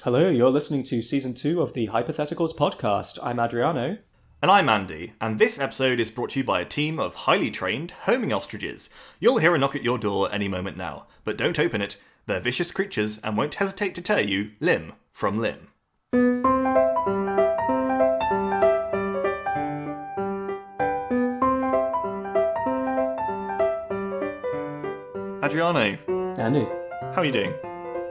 Hello, you're listening to Season 2 of the Hyper Theticals podcast. I'm Adriano. And I'm Andy, and this episode is brought to you by a team of highly trained homing ostriches. You'll hear a knock at your door any moment now, but don't open it. They're vicious creatures and won't hesitate to tear you limb from limb. Adriano. Andy. How are you doing?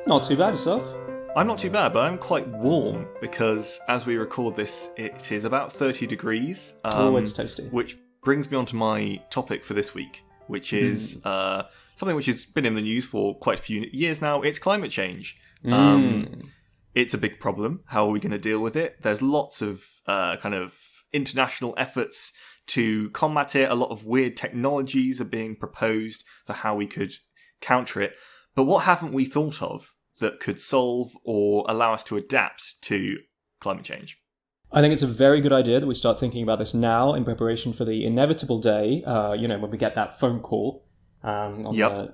Not too bad, yourself? I'm not too bad, but I'm quite warm because as we record this, it is about 30 degrees. It's toasty. Which brings me on to my topic for this week, which is something which has been in the news for quite a few years now. It's climate change. It's a big problem. How are we going to deal with it? There's lots of kind of international efforts to combat it. A lot of weird technologies are being proposed for how we could counter it. But what haven't we thought of that could solve or allow us to adapt to climate change? I think it's a very good idea that we start thinking about this now in preparation for the inevitable day, when we get that phone call on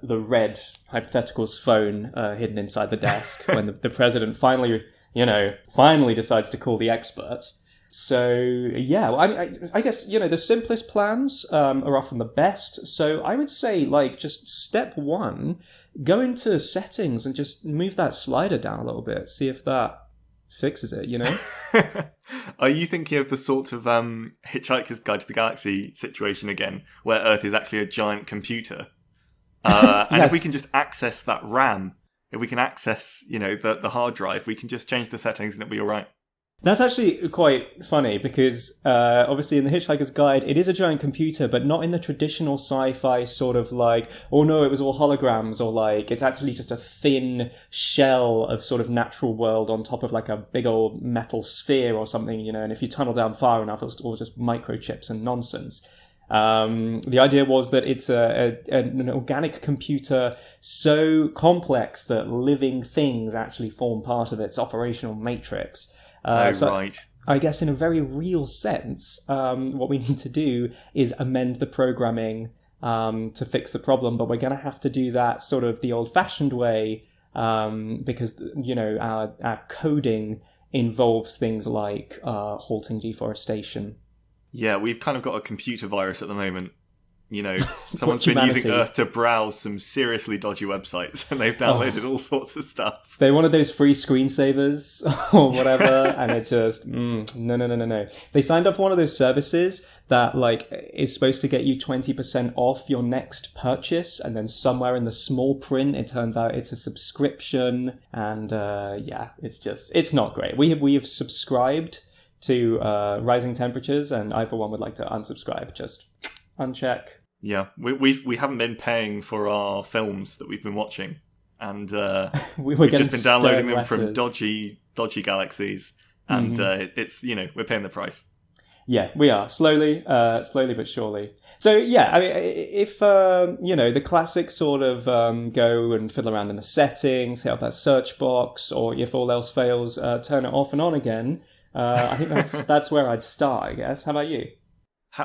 the red Hypotheticals phone hidden inside the desk when the president finally decides to call the expert. So, yeah, I guess, the simplest plans are often the best. So I would say, just step one, go into settings and just move that slider down a little bit. See if that fixes it, Are you thinking of the sort of Hitchhiker's Guide to the Galaxy situation again, where Earth is actually a giant computer? And yes. If we can just access that RAM, if we can access, the hard drive, we can just change the settings and it'll be all right. That's actually quite funny because obviously in the Hitchhiker's Guide, it is a giant computer, but not in the traditional sci-fi sort of oh no, it was all holograms, or it's actually just a thin shell of sort of natural world on top of a big old metal sphere or something, and if you tunnel down far enough, it's all just microchips and nonsense. The idea was that it's an organic computer so complex that living things actually form part of its operational matrix. Right. I guess in a very real sense, what we need to do is amend the programming to fix the problem, but we're going to have to do that sort of the old-fashioned way because, our coding involves things like halting deforestation. Yeah, we've kind of got a computer virus at the moment. Someone's been humanity. using Earth to browse some seriously dodgy websites, and they've downloaded all sorts of stuff. They wanted those free screensavers or whatever, and it just, no. They signed up for one of those services that, is supposed to get you 20% off your next purchase, and then somewhere in the small print, it turns out it's a subscription, and it's not great. We have subscribed to rising temperatures, and I, for one, would like to unsubscribe. Just uncheck. Yeah, we haven't been paying for our films that we've been watching, and we've just been downloading them from dodgy galaxies, and it's we're paying the price. Yeah, we are slowly but surely. So yeah, I mean, if the classic sort of go and fiddle around in the settings, hit up that search box, or if all else fails, turn it off and on again. I think that's where I'd start, I guess. How about you?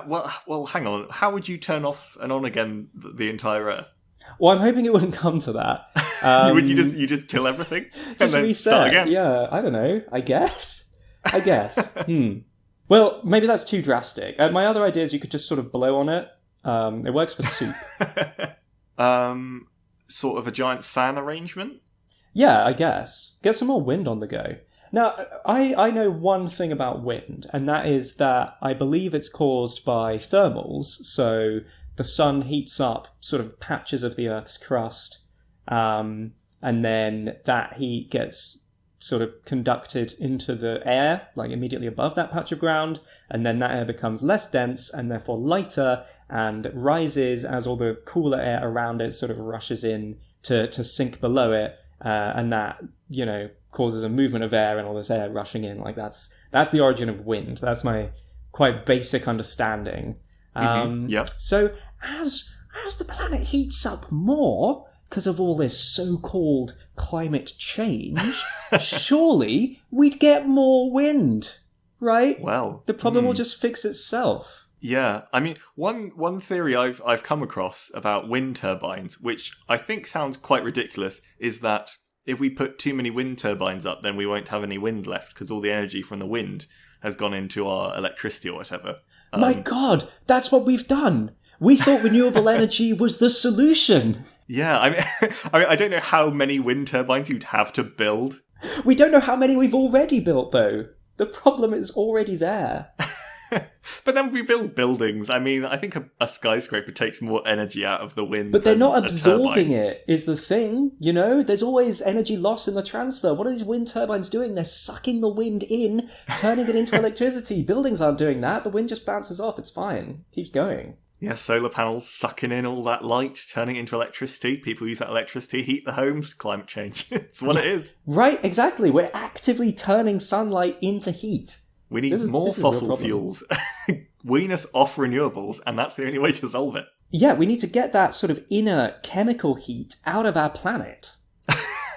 Well, hang on. How would you turn off and on again the entire Earth? Well, I'm hoping it wouldn't come to that. Would you just kill everything just and then reset start again? Yeah, I don't know. I guess. Well, maybe that's too drastic. My other idea is you could just sort of blow on it. It works for soup. Sort of a giant fan arrangement? Yeah, I guess. Get some more wind on the go. Now, I know one thing about wind, and that is that I believe it's caused by thermals. So the sun heats up sort of patches of the Earth's crust, and then that heat gets sort of conducted into the air, immediately above that patch of ground, and then that air becomes less dense and therefore lighter and rises as all the cooler air around it sort of rushes in to sink below it, and that, causes a movement of air and all this air rushing in. That's the origin of wind. That's my quite basic understanding. So as the planet heats up more because of all this so-called climate change, surely we'd get more wind, right? Well, the problem will just fix itself. Yeah, I mean, one theory I've come across about wind turbines, which I think sounds quite ridiculous, is that if we put too many wind turbines up, then we won't have any wind left because all the energy from the wind has gone into our electricity or whatever. My God, that's what we've done. We thought renewable energy was the solution. Yeah, I mean, I don't know how many wind turbines you'd have to build. We don't know how many we've already built, though. The problem is already there. But then we build buildings. I mean, I think a skyscraper takes more energy out of the wind. But they're than not a absorbing turbine. it, is the thing. You know, there's always energy loss in the transfer. What are these wind turbines doing? They're sucking the wind in, turning it into electricity. Buildings aren't doing that. The wind just bounces off. It's fine. Keeps going. Yeah, solar panels sucking in all that light, turning it into electricity. People use that electricity, heat the homes. Climate change. It's what it is. Right, exactly. We're actively turning sunlight into heat. We need more fossil fuels. Wean us off renewables, and that's the only way to solve it. Yeah, we need to get that sort of inner chemical heat out of our planet.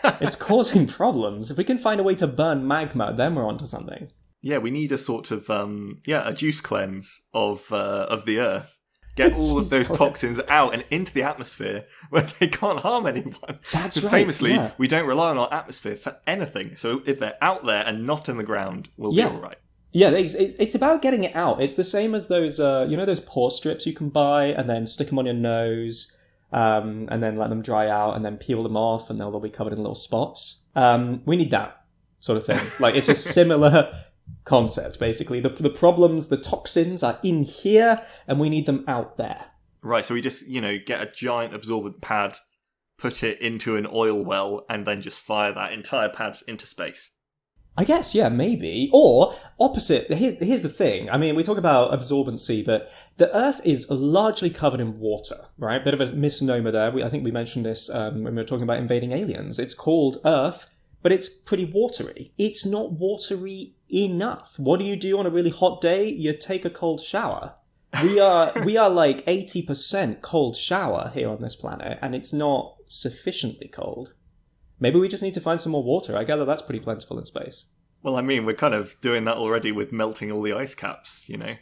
It's causing problems. If we can find a way to burn magma, then we're onto something. Yeah, we need a sort of a juice cleanse of the Earth. Get all of those toxins out and into the atmosphere where they can't harm anyone. That's Because right, famously, yeah. we don't rely on our atmosphere for anything. So if they're out there and not in the ground, we'll be all right. Yeah, it's about getting it out. It's the same as those, those pore strips you can buy and then stick them on your nose, and then let them dry out and then peel them off and they'll be covered in little spots. We need that sort of thing. Like, it's a similar concept, basically. The problems, the toxins are in here and we need them out there. Right, so we just, get a giant absorbent pad, put it into an oil well, and then just fire that entire pad into space. I guess, yeah, maybe. Or, opposite, here's the thing. I mean, we talk about absorbency, but the Earth is largely covered in water, right? Bit of a misnomer there. I think we mentioned this when we were talking about invading aliens. It's called Earth, but it's pretty watery. It's not watery enough. What do you do on a really hot day? You take a cold shower. We are like 80% cold shower here on this planet, and it's not sufficiently cold. Maybe we just need to find some more water. I gather that's pretty plentiful in space. Well, I mean, we're kind of doing that already with melting all the ice caps, Get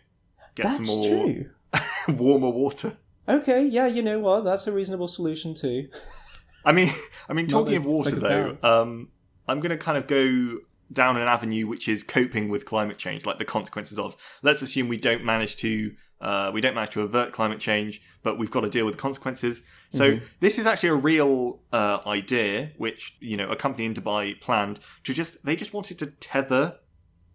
That's some more true. warmer water. Okay, yeah, you know what? That's a reasonable solution too. I mean, talking of water, though, I'm going to kind of go down an avenue which is coping with climate change, like the consequences of. Let's assume we don't manage to avert climate change, but we've got to deal with the consequences. So this is actually a real idea, which a company in Dubai planned to they just wanted to tether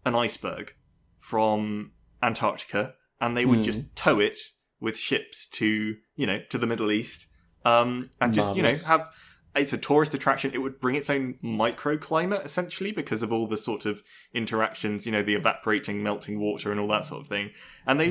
an iceberg from Antarctica, and they would just tow it with ships to the Middle East, and just Marvelous. have. It's a tourist attraction. It would bring its own microclimate, essentially, because of all the sort of interactions, the evaporating, melting water and all that sort of thing. And they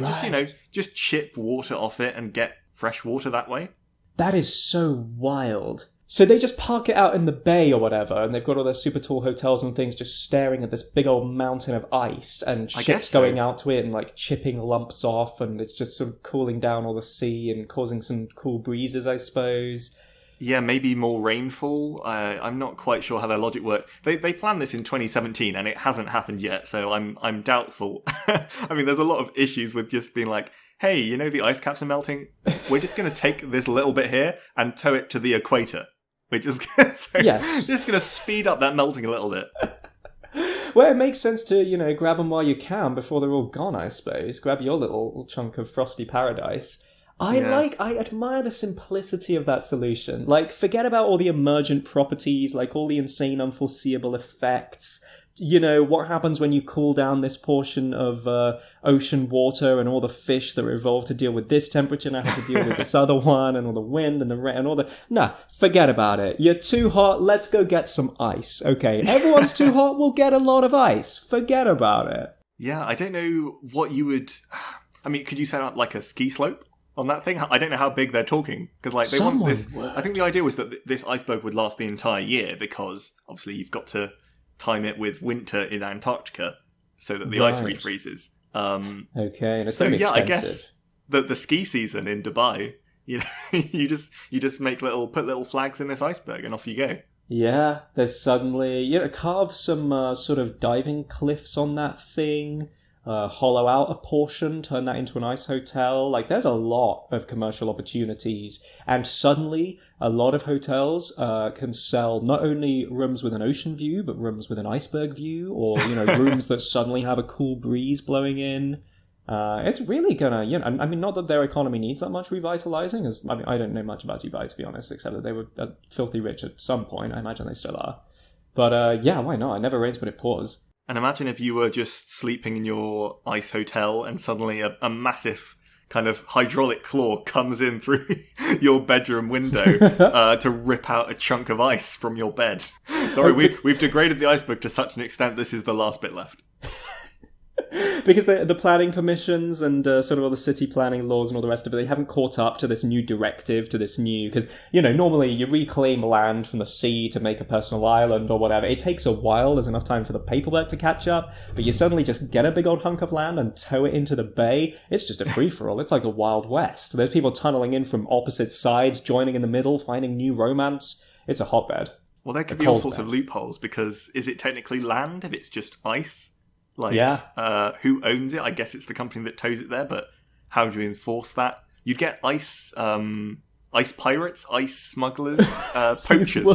just chip water off it and get fresh water that way. That is so wild. So they just park it out in the bay or whatever, and they've got all their super tall hotels and things just staring at this big old mountain of ice, and ships going out to it and like chipping lumps off, and it's just sort of cooling down all the sea and causing some cool breezes, I suppose. Yeah, maybe more rainfall. I'm not quite sure how their logic worked. They planned this in 2017 and it hasn't happened yet, so I'm doubtful. I mean, there's a lot of issues with just being like, hey, the ice caps are melting. We're just going to take this little bit here and tow it to the equator. Which is just going to speed up that melting a little bit. Well, it makes sense to, grab them while you can before they're all gone, I suppose. Grab your little chunk of frosty paradise. I admire the simplicity of that solution. Like, forget about all the emergent properties, like all the insane unforeseeable effects. What happens when you cool down this portion of ocean water and all the fish that were evolved to deal with this temperature now have to deal with this other one and all the wind and the rain and all the... Nah, forget about it. You're too hot, let's go get some ice. Okay, everyone's too hot, we'll get a lot of ice. Forget about it. Yeah, I don't know what you would... I mean, could you set up like a ski slope on that thing? I don't know how big they're talking. Because like they want this... I think the idea was that this iceberg would last the entire year because obviously you've got to time it with winter in Antarctica so that the ice refreezes. Okay, and it's so going to be expensive. I guess the ski season in Dubai, you just put little flags in this iceberg and off you go. Yeah, there's suddenly carve some sort of diving cliffs on that thing. hollow out a portion, turn that into an ice hotel. Like, there's a lot of commercial opportunities. And suddenly, a lot of hotels can sell not only rooms with an ocean view, but rooms with an iceberg view, or, rooms that suddenly have a cool breeze blowing in. It's really gonna, I mean, not that their economy needs that much revitalizing, I don't know much about Dubai, to be honest, except that they were filthy rich at some point. I imagine they still are. But, yeah, why not? It never rains, but it pours. And imagine if you were just sleeping in your ice hotel and suddenly a massive kind of hydraulic claw comes in through your bedroom window to rip out a chunk of ice from your bed. Sorry, we've degraded the iceberg to such an extent this is the last bit left. Because the planning permissions and sort of all the city planning laws and all the rest of it, they haven't caught up to this new directive, to this new... Because, normally you reclaim land from the sea to make a personal island or whatever. It takes a while. There's enough time for the paperwork to catch up. But you suddenly just get a big old hunk of land and tow it into the bay. It's just a free-for-all. It's like the Wild West. There's people tunneling in from opposite sides, joining in the middle, finding new romance. It's a hotbed. Well, there could be all sorts of loopholes, because is it technically land if it's just ice? Who owns it? I guess it's the company that tows it there, but how do you enforce that? You'd get ice pirates, ice smugglers, poachers,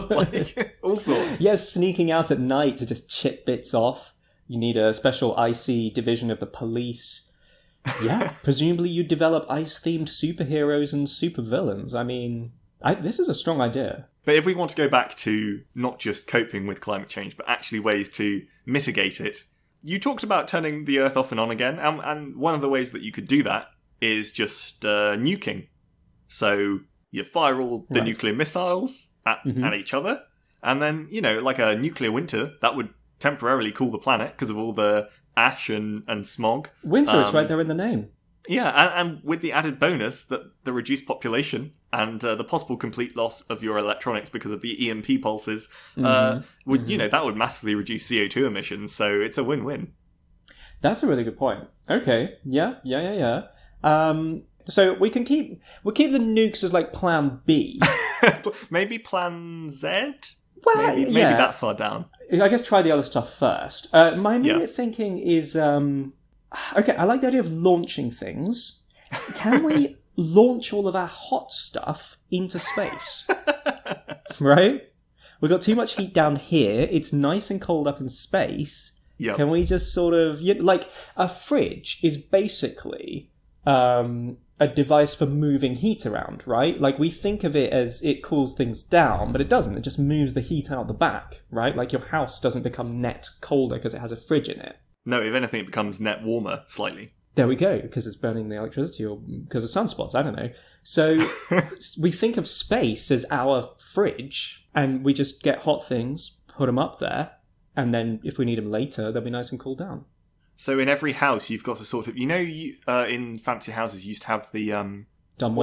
all sorts. Yes, sneaking out at night to just chip bits off. You need a special icy division of the police. Yeah, presumably you'd develop ice-themed superheroes and supervillains. I mean, this is a strong idea. But if we want to go back to not just coping with climate change, but actually ways to mitigate it, you talked about turning the Earth off and on again, and one of the ways that you could do that is just nuking. So you fire all the nuclear missiles at each other, and then, like a nuclear winter, that would temporarily cool the planet because of all the ash and smog. Winter, it's right there in the name. Yeah, and with the added bonus that the reduced population and the possible complete loss of your electronics because of the EMP pulses that would massively reduce CO2 emissions. So it's a win-win. That's a really good point. Okay, yeah. So we'll keep the nukes as like Plan B. Maybe Plan Z. Well, maybe that far down. I guess try the other stuff first. My immediate thinking is. Okay, I like the idea of launching things. Can we launch all of our hot stuff into space? Right? We've got too much heat down here. It's nice and cold up in space. Yep. Can we just sort of... like, a fridge is basically a device for moving heat around, right? Like, we think of it as it cools things down, but it doesn't. It just moves the heat out the back, right? Like, your house doesn't become net colder because it has a fridge in it. No, if anything, it becomes net warmer slightly. There we go, because it's burning the electricity or because of sunspots, I don't know. So we think of space as our fridge, and we just get hot things, put them up there, and then if we need them later, they'll be nice and cooled down. So in every house, you've got a sort of... in fancy houses, you used to have the... dumb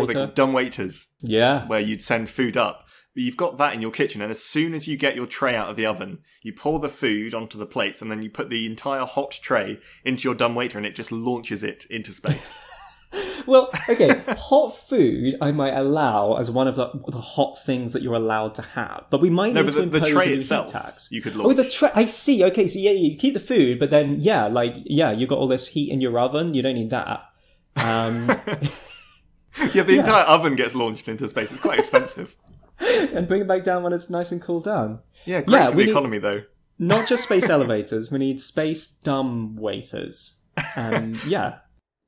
waiters. Yeah. Where you'd send food up. But you've got that in your kitchen, and as soon as you get your tray out of the oven, you pour the food onto the plates, and then you put the entire hot tray into your dumbwaiter, and it just launches it into space. Well, okay, hot food I might allow as one of the hot things that you're allowed to have, but we might need to impose the tray a itself, heat tax. You could launch. Oh, the tray. I see. Okay, so you keep the food, but then you got all this heat in your oven. You don't need that. The entire oven gets launched into space. It's quite expensive. And bring it back down when it's nice and cooled down. Yeah, great for the economy, though. Not just space elevators, we need space dumb waiters. And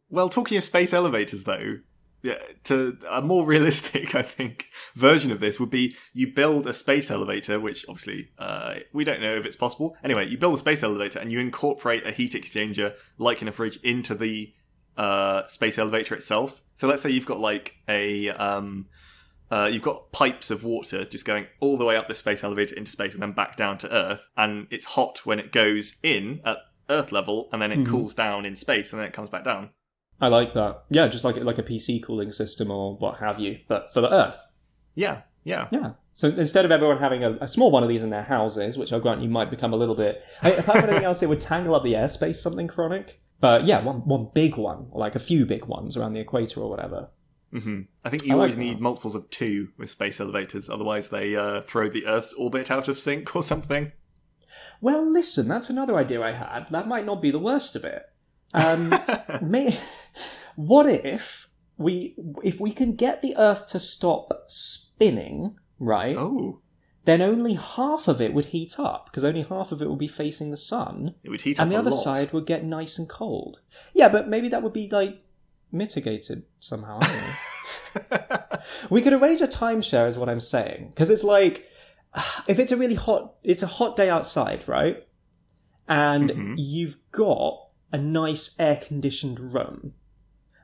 Well, talking of space elevators, though, to a more realistic, I think, version of this would be you build a space elevator, which obviously we don't know if it's possible. Anyway, you build a space elevator and you incorporate a heat exchanger, like in a fridge, into the space elevator itself. So let's say you've got like you've got pipes of water just going all the way up the space elevator into space and then back down to Earth, and it's hot when it goes in at Earth level, and then it cools down in space, and then it comes back down. I like that. Yeah, just like a PC cooling system or what have you, but for the Earth. Yeah. So instead of everyone having a small one of these in their houses, which I'll grant you might become a little bit... apart from anything else, it would tangle up the airspace, something chronic. But yeah, one big one, or like a few big ones around the equator or whatever. Mm-hmm. I think you always need multiples of 2 with space elevators, otherwise they throw the Earth's orbit out of sync or something. Well, listen, that's another idea I had. That might not be the worst of it. What if we can get the Earth to stop spinning, right? Oh. Then only half of it would heat up, because only half of it would be facing the sun. It would heat up and the a other lot. side would get nice and cold. Yeah, but maybe that would be, like, mitigated somehow. I don't know. We could arrange a timeshare is what I'm saying. Because it's like, if it's a hot day outside, right? And you've got a nice air-conditioned room,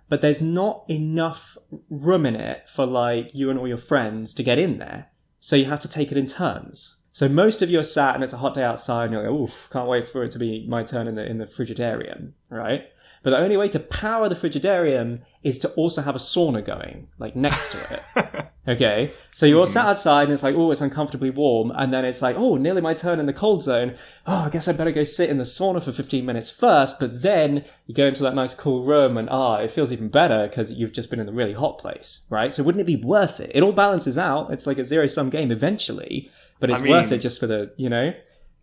but there's not enough room in it for, like, you and all your friends to get in there. So you have to take it in turns. So most of you are sat and it's a hot day outside and you're like, oof, can't wait for it to be my turn in the Frigidarium, right? But the only way to power the Frigidarium is to also have a sauna going, like, next to it. Okay? So you're all sat outside and it's like, oh, it's uncomfortably warm. And then it's like, oh, nearly my turn in the cold zone. Oh, I guess I better go sit in the sauna for 15 minutes first. But then you go into that nice cool room and, it feels even better because you've just been in the really hot place, right? So wouldn't it be worth it? It all balances out. It's like a zero-sum game eventually. But it's worth it just for the,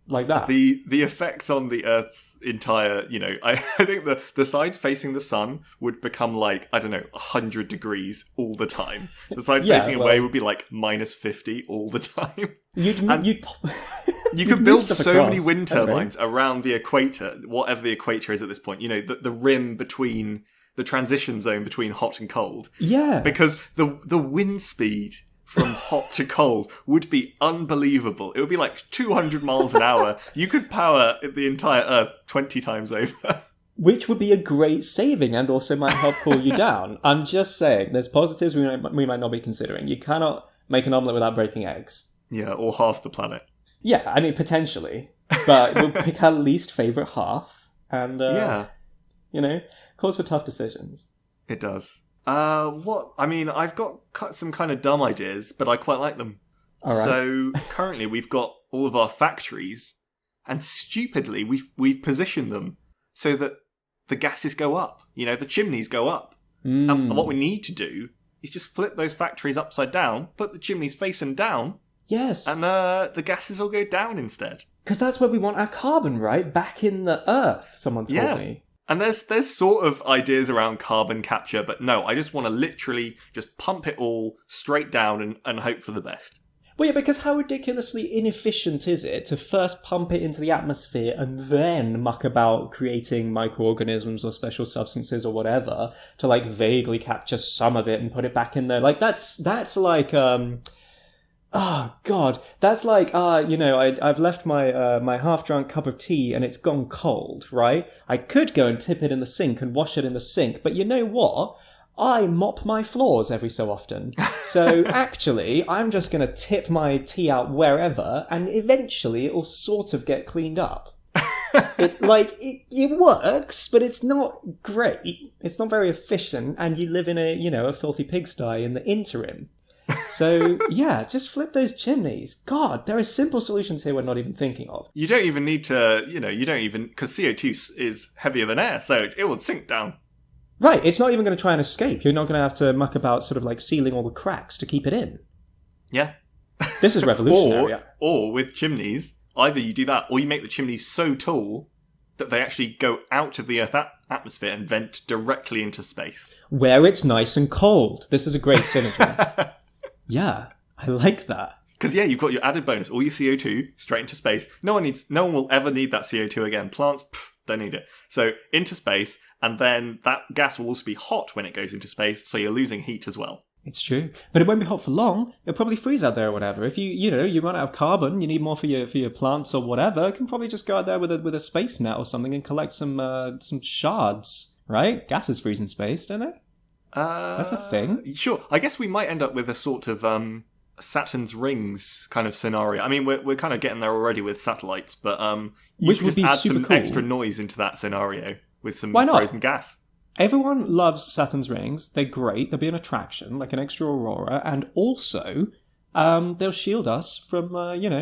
like that. The effects on the Earth's entire, I think the side facing the sun would become like, I don't know, 100 degrees all the time. The side facing away would be like minus 50 all the time. You could build so many wind turbines around the equator, whatever the equator is at this point. The rim between, the transition zone between hot and cold. Yeah. Because the wind speed from hot to cold would be unbelievable. It would be like 200 miles an hour. You could power the entire Earth 20 times over. Which would be a great saving and also might help cool you down. I'm just saying, there's positives we might not be considering. You cannot make an omelette without breaking eggs. Yeah, or half the planet. Yeah, I mean, potentially. But we'll pick our least favourite half. And, calls for tough decisions. It does. I've got some kind of dumb ideas, but I quite like them. All right. So currently we've got all of our factories, and stupidly we've positioned them so that the gases go up. The chimneys go up. And what we need to do is just flip those factories upside down, put the chimneys facing down. Yes. And the gases will go down instead. Because that's where we want our carbon, right? Back in the Earth, someone told me. And there's sort of ideas around carbon capture, but no, I just want to literally just pump it all straight down and hope for the best. Well, yeah, because how ridiculously inefficient is it to first pump it into the atmosphere and then muck about creating microorganisms or special substances or whatever to, like, vaguely capture some of it and put it back in there? Like, that's like, oh, God. That's like, I've left my half-drunk cup of tea and it's gone cold, right? I could go and tip it in the sink and wash it in the sink, but you know what? I mop my floors every so often. So actually, I'm just going to tip my tea out wherever and eventually it will sort of get cleaned up. It works, but it's not great. It's not very efficient and you live in a filthy pigsty in the interim. So, yeah, just flip those chimneys. God, there are simple solutions here we're not even thinking of. You don't even need to, because CO2 is heavier than air, so it will sink down. Right, it's not even going to try and escape. You're not going to have to muck about sort of like sealing all the cracks to keep it in. Yeah. This is revolutionary. Or with chimneys, either you do that, or you make the chimneys so tall that they actually go out of the Earth atmosphere and vent directly into space. Where it's nice and cold. This is a great synergy. Yeah, I like that. Because, you've got your added bonus, all your CO2 straight into space. No one will ever need that CO2 again. Plants, don't need it. So, into space, and then that gas will also be hot when it goes into space, so you're losing heat as well. It's true. But it won't be hot for long. It'll probably freeze out there or whatever. If you run out of carbon, you need more for your plants or whatever, you can probably just go out there with a space net or something and collect some shards, right? Gases freeze in space, don't they? That's a thing. Sure. I guess we might end up with a sort of Saturn's rings kind of scenario. I mean, we're kind of getting there already with satellites, but which would just be add super some cool. extra noise into that scenario with some Why not? frozen gas. Everyone loves Saturn's rings. They're great. They'll be an attraction, like an extra aurora, and also they'll shield us from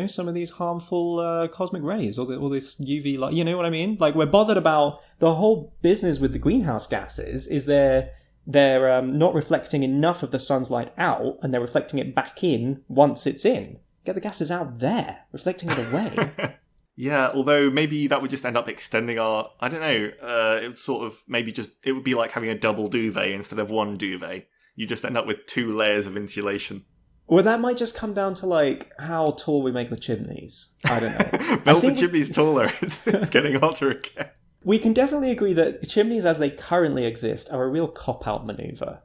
some of these harmful cosmic rays or all this UV light. You know what I mean? Like, we're bothered about the whole business with the greenhouse gases. Is they're not reflecting enough of the sun's light out, and they're reflecting it back in once it's in. Get the gases out there, reflecting it away. Yeah, although maybe that would just end up extending our... I don't know. It would sort of maybe just... It would be like having a double duvet instead of one duvet. You just end up with 2 layers of insulation. Well, that might just come down to, like, how tall we make the chimneys. I don't know. Build the chimneys taller. It's getting hotter again. We can definitely agree that chimneys as they currently exist are a real cop-out maneuver.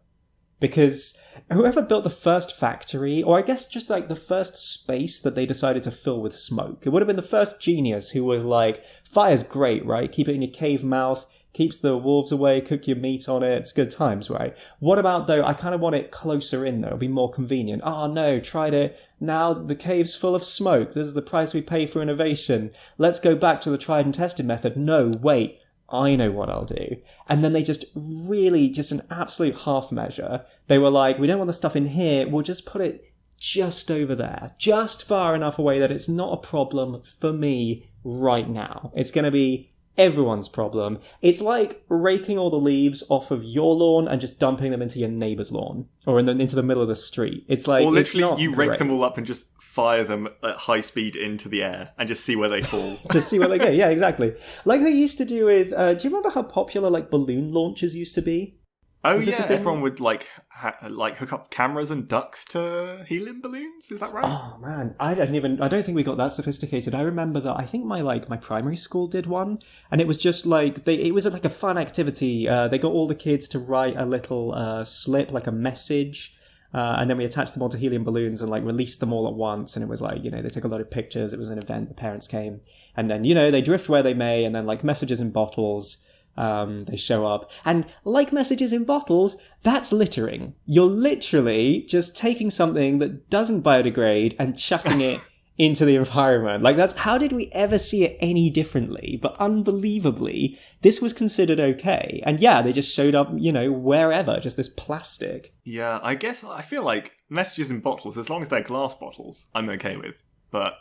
Because whoever built the first factory, or I guess just like the first space that they decided to fill with smoke, it would have been the first genius who was like, fire's great, right? Keep it in your cave mouth, keeps the wolves away, cook your meat on it, it's good times, right? What about, though, I kind of want it closer in, though, it'll be more convenient. Oh, no, tried it, now the cave's full of smoke, this is the price we pay for innovation. Let's go back to the tried and tested method. No, wait. I know what I'll do. And then they just really, just an absolute half measure. They were like, we don't want the stuff in here. We'll just put it just over there, just far enough away that it's not a problem for me right now. It's going to be everyone's problem. It's like raking all the leaves off of your lawn and just dumping them into your neighbour's lawn or into the middle of the street. It's like, or literally you rake them all up and just fire them at high speed into the air and just see where they fall. Just see where they go. Yeah, exactly. Like they used to do with. Do you remember how popular like balloon launches used to be? Oh yeah, everyone would like hook up cameras and ducks to helium balloons. Is that right? Oh man, I don't think we got that sophisticated. I remember that. I think my primary school did one, and it was just like it was like a fun activity. They got all the kids to write a little slip, like a message. And then we attached them onto helium balloons and like released them all at once. And it was like, they took a lot of pictures. It was an event. The parents came. And then, they drift where they may. And then like messages in bottles, they show up. And like messages in bottles, that's littering. You're literally just taking something that doesn't biodegrade and chucking it into the environment. Like how did we ever see it any differently? But unbelievably, this was considered okay. And yeah, they just showed up, wherever, just this plastic. Yeah, I feel like messages in bottles, as long as they're glass bottles, I'm okay with. But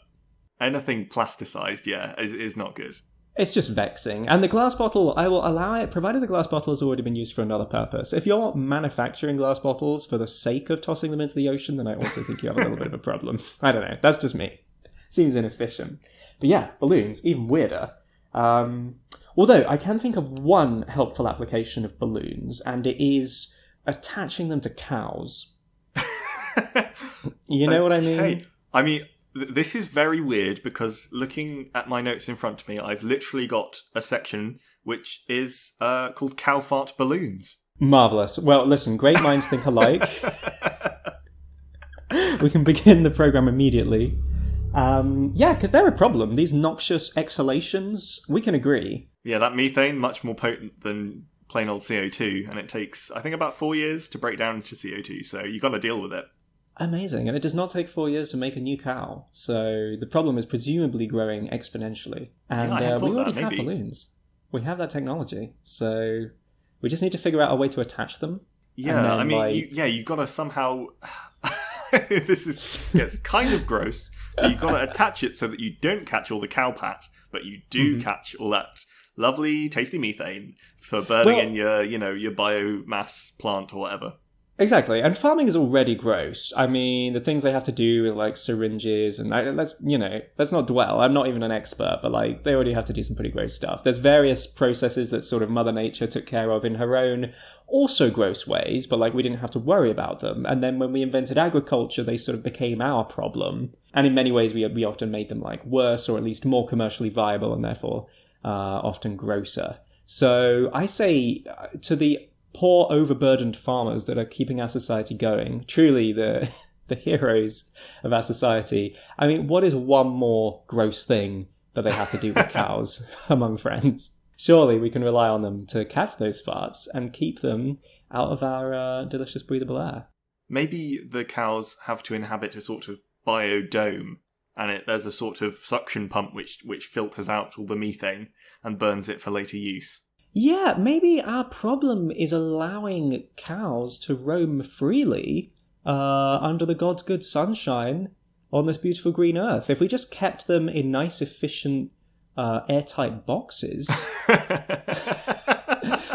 anything plasticized, yeah, is not good. It's just vexing. And the glass bottle, I will allow it, provided the glass bottle has already been used for another purpose. If you're manufacturing glass bottles for the sake of tossing them into the ocean, then I also think you have a little bit of a problem. I don't know. That's just me. Seems inefficient. But yeah, balloons, even weirder. Although, I can think of one helpful application of balloons, and it is attaching them to cows. You know what I mean? Hey, I mean... This is very weird because looking at my notes in front of me, I've literally got a section which is called Cow Fart Balloons. Marvellous. Well, listen, great minds think alike. We can begin the programme immediately. Yeah, because they're a problem. These noxious exhalations, we can agree. Yeah, that methane, much more potent than plain old CO2, and it takes, I think, about 4 years to break down into CO2, so you got to deal with it. Amazing. And it does not take 4 years to make a new cow. So the problem is presumably growing exponentially. And we already have balloons. We have that technology. So we just need to figure out a way to attach them. Yeah, I mean, you've got to somehow... It's kind of gross, but you've got to attach it so that you don't catch all the cow pat, but you do catch all that lovely, tasty methane for burning in your biomass plant or whatever. Exactly, and farming is already gross. I mean, the things they have to do with, like, syringes, and let's not dwell. I'm not even an expert, but, like, they already have to do some pretty gross stuff. There's various processes that sort of Mother Nature took care of in her own, also gross ways, but, like, we didn't have to worry about them. And then when we invented agriculture, they sort of became our problem. And in many ways, we often made them, like, worse, or at least more commercially viable, and therefore often grosser. So I say to the poor overburdened farmers that are keeping our society going, truly the heroes of our society. I mean, what is one more gross thing that they have to do with cows among friends? Surely we can rely on them to catch those farts and keep them out of our delicious breathable air. Maybe the cows have to inhabit a sort of biodome, and there's a sort of suction pump which filters out all the methane and burns it for later use. Yeah, maybe our problem is allowing cows to roam freely under the God's good sunshine on this beautiful green earth. If we just kept them in nice, efficient, airtight boxes...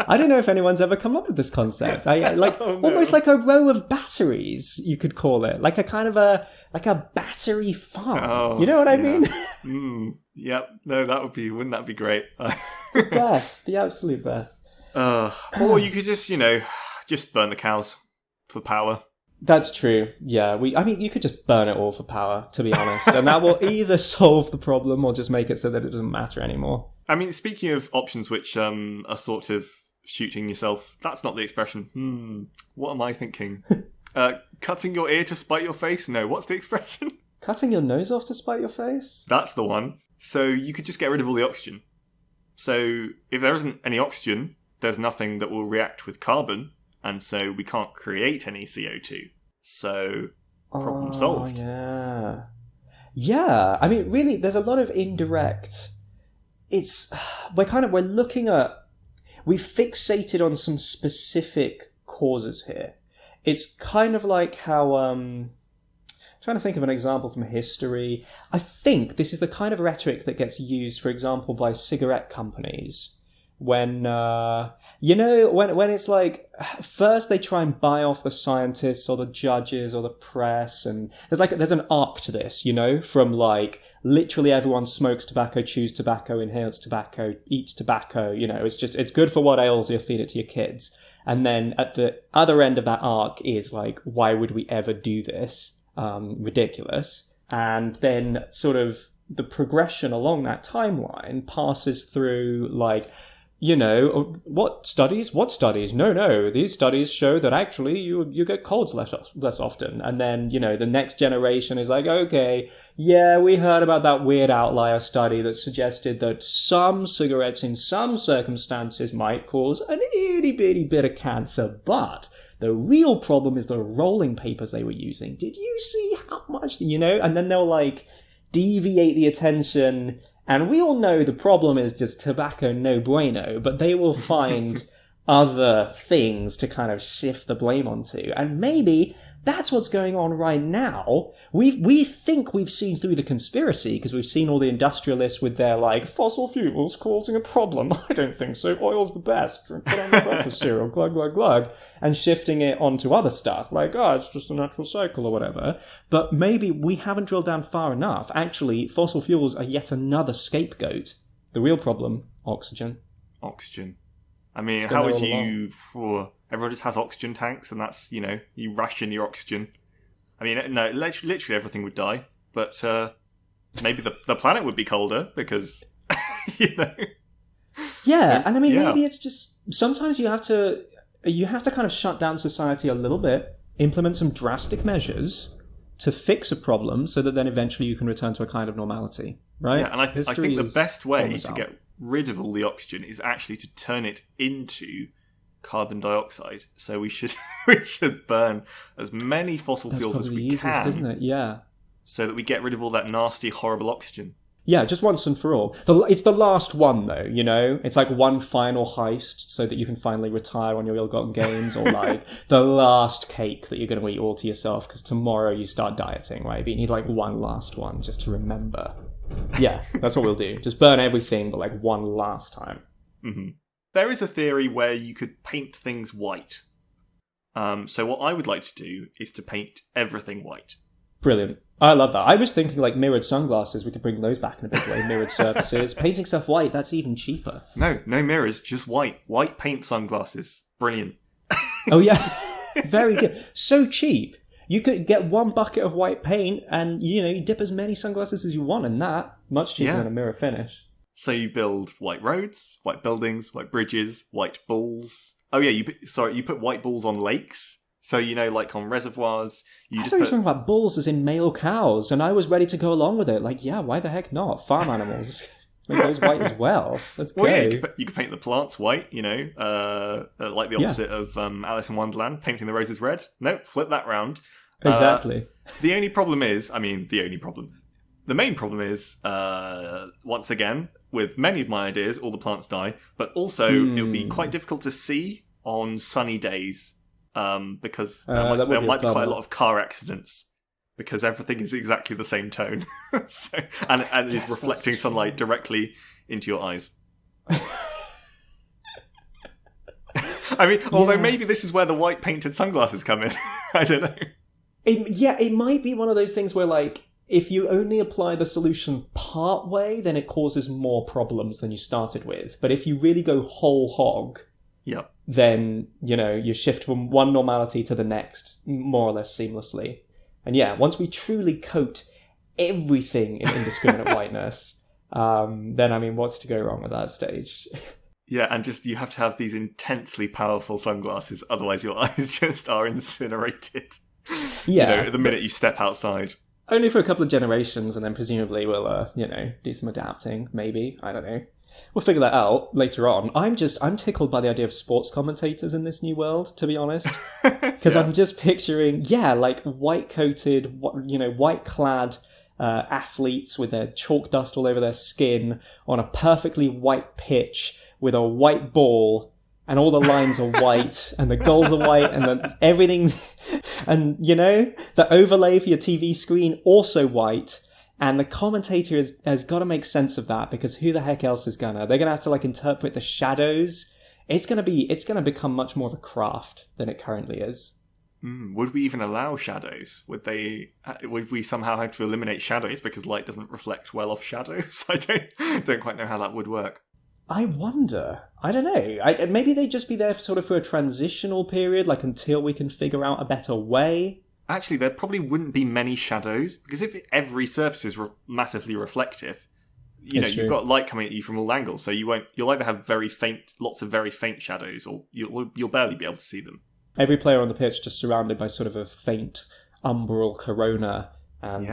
I don't know if anyone's ever come up with this concept. Almost like a row of batteries, you could call it, like a kind of a battery farm. Oh, you know what I mean? Yep. No, wouldn't that be great? The best, the absolute best. Or you could just burn the cows for power. That's true. Yeah, you could just burn it all for power, to be honest, and that will either solve the problem or just make it so that it doesn't matter anymore. I mean, speaking of options which are sort of shooting yourself, that's not the expression. What am I thinking? Cutting your ear to spite your face? No, what's the expression? Cutting your nose off to spite your face? That's the one. So you could just get rid of all the oxygen. So if there isn't any oxygen, there's nothing that will react with carbon, and so we can't create any CO2. So, problem solved. Yeah. Yeah, I mean, really, there's a lot of indirect... We're fixated on some specific causes here. It's kind of like how... I'm trying to think of an example from history. I think this is the kind of rhetoric that gets used, for example, by cigarette companies when when it's like first they try and buy off the scientists or the judges or the press, and there's an arc to this, from like literally everyone smokes tobacco, chews tobacco, inhales tobacco, eats tobacco. It's good for what ails you, feed it to your kids. And then at the other end of that arc is like, why would we ever do this? Ridiculous. And then sort of the progression along that timeline passes through like, what studies? No, these studies show that actually you get colds less often. And then, the next generation is like, okay, yeah, we heard about that weird outlier study that suggested that some cigarettes in some circumstances might cause an itty bitty bit of cancer, but the real problem is the rolling papers they were using. Did you see how much, and then they'll like deviate the attention. And we all know the problem is just tobacco no bueno, but they will find other things to kind of shift the blame onto. And maybe that's what's going on right now. We think we've seen through the conspiracy because we've seen all the industrialists with their like fossil fuels causing a problem. I don't think so. Oil's the best. Put on the breakfast cereal, glug glug glug, and shifting it onto other stuff like it's just a natural cycle or whatever. But maybe we haven't drilled down far enough. Actually, fossil fuels are yet another scapegoat. The real problem: oxygen. Oxygen. I mean, how would you... Everyone just has oxygen tanks, and that's, you ration your oxygen. I mean, no, literally everything would die, but maybe the planet would be colder because, Yeah, and I mean, maybe it's just... Sometimes you have to kind of shut down society a little bit, implement some drastic measures to fix a problem so that then eventually you can return to a kind of normality, right? Yeah, and I think the best way to get rid of all the oxygen is actually to turn it into carbon dioxide. So we should burn as many fossil fuels as we can, isn't it? Yeah. So that we get rid of all that nasty, horrible oxygen. Yeah, just once and for all. It's the last one, though, It's like one final heist so that you can finally retire on your ill-gotten gains, or like the last cake that you're going to eat all to yourself because tomorrow you start dieting, right? But you need like one last one just to remember. Yeah, that's what we'll do. Just burn everything, but like one last time. Mm-hmm. There is a theory where you could paint things white. So what I would like to do is to paint everything white. Brilliant. I love that. I was thinking like mirrored sunglasses. We could bring those back in a big way. Mirrored surfaces. Painting stuff white, that's even cheaper. No mirrors, just white. White paint sunglasses. Brilliant. Oh yeah. Very good. So cheap. You could get one bucket of white paint and, you dip as many sunglasses as you want in that. Much cheaper than a mirror finish. So you build white roads, white buildings, white bridges, white bulls. Oh yeah, you put white bulls on lakes. So, like on reservoirs, I thought you were talking about bulls as in male cows, and I was ready to go along with it. Like, yeah, why the heck not? Farm animals. Make those white as well. Let's go. Yeah, you could paint the plants white, like the opposite of Alice in Wonderland, painting the roses red. Nope, flip that round. Exactly. The main problem is, once again, with many of my ideas, all the plants die, but also it would be quite difficult to see on sunny days. Because there might be quite a lot of car accidents because everything is exactly the same tone. And it is reflecting sunlight directly into your eyes. I mean, although maybe this is where the white painted sunglasses come in. I don't know. It might be one of those things where, like, if you only apply the solution part way, then it causes more problems than you started with. But if you really go whole hog, yep, then, you shift from one normality to the next more or less seamlessly. And yeah, once we truly coat everything in indiscriminate whiteness, then, I mean, what's to go wrong at that stage? Yeah, and just you have to have these intensely powerful sunglasses, otherwise your eyes just are incinerated. Yeah. The minute you step outside. Only for a couple of generations, and then presumably we'll, do some adapting, maybe. I don't know. We'll figure that out later on. I'm tickled by the idea of sports commentators in this new world, to be honest. Because I'm just picturing, like white-coated, white-clad athletes with their chalk dust all over their skin on a perfectly white pitch with a white ball, and all the lines are white, and the goals are white, and then everything... And, the overlay for your TV screen, also white. And the commentator has got to make sense of that, because who the heck else is gonna? They're gonna have to, like, interpret the shadows. It's gonna become much more of a craft than it currently is. Would we even allow shadows? Would we somehow have to eliminate shadows because light doesn't reflect well off shadows? I don't quite know how that would work. I wonder. I don't know. Maybe they'd just be there for a transitional period, like until we can figure out a better way. Actually, there probably wouldn't be many shadows, because if every surface is massively reflective, you've got light coming at you from all angles, so you'll either have lots of very faint shadows, or you'll barely be able to see them. Every player on the pitch just surrounded by sort of a faint umbral corona. And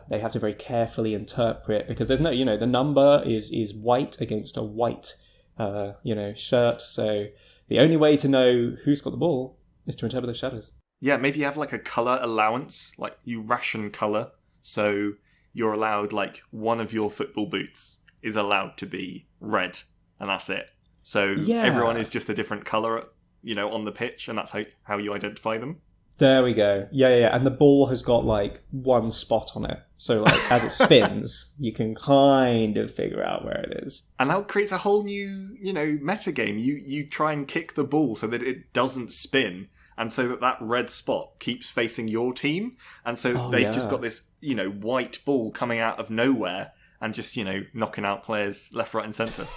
they have to very carefully interpret, because there's no, the number is white against a white, shirt. So the only way to know who's got the ball is to interpret the shadows. Yeah, maybe you have like a colour allowance, like you ration colour. So you're allowed, like, one of your football boots is allowed to be red, and that's it. So everyone is just a different colour, on the pitch, and that's how you identify them. There we go. Yeah. And the ball has got, like, one spot on it. So, like, as it spins, you can kind of figure out where it is. And that creates a whole new, meta game. You try and kick the ball so that it doesn't spin, and so that red spot keeps facing your team. And so they've just got this, white ball coming out of nowhere and just, knocking out players left, right, and centre.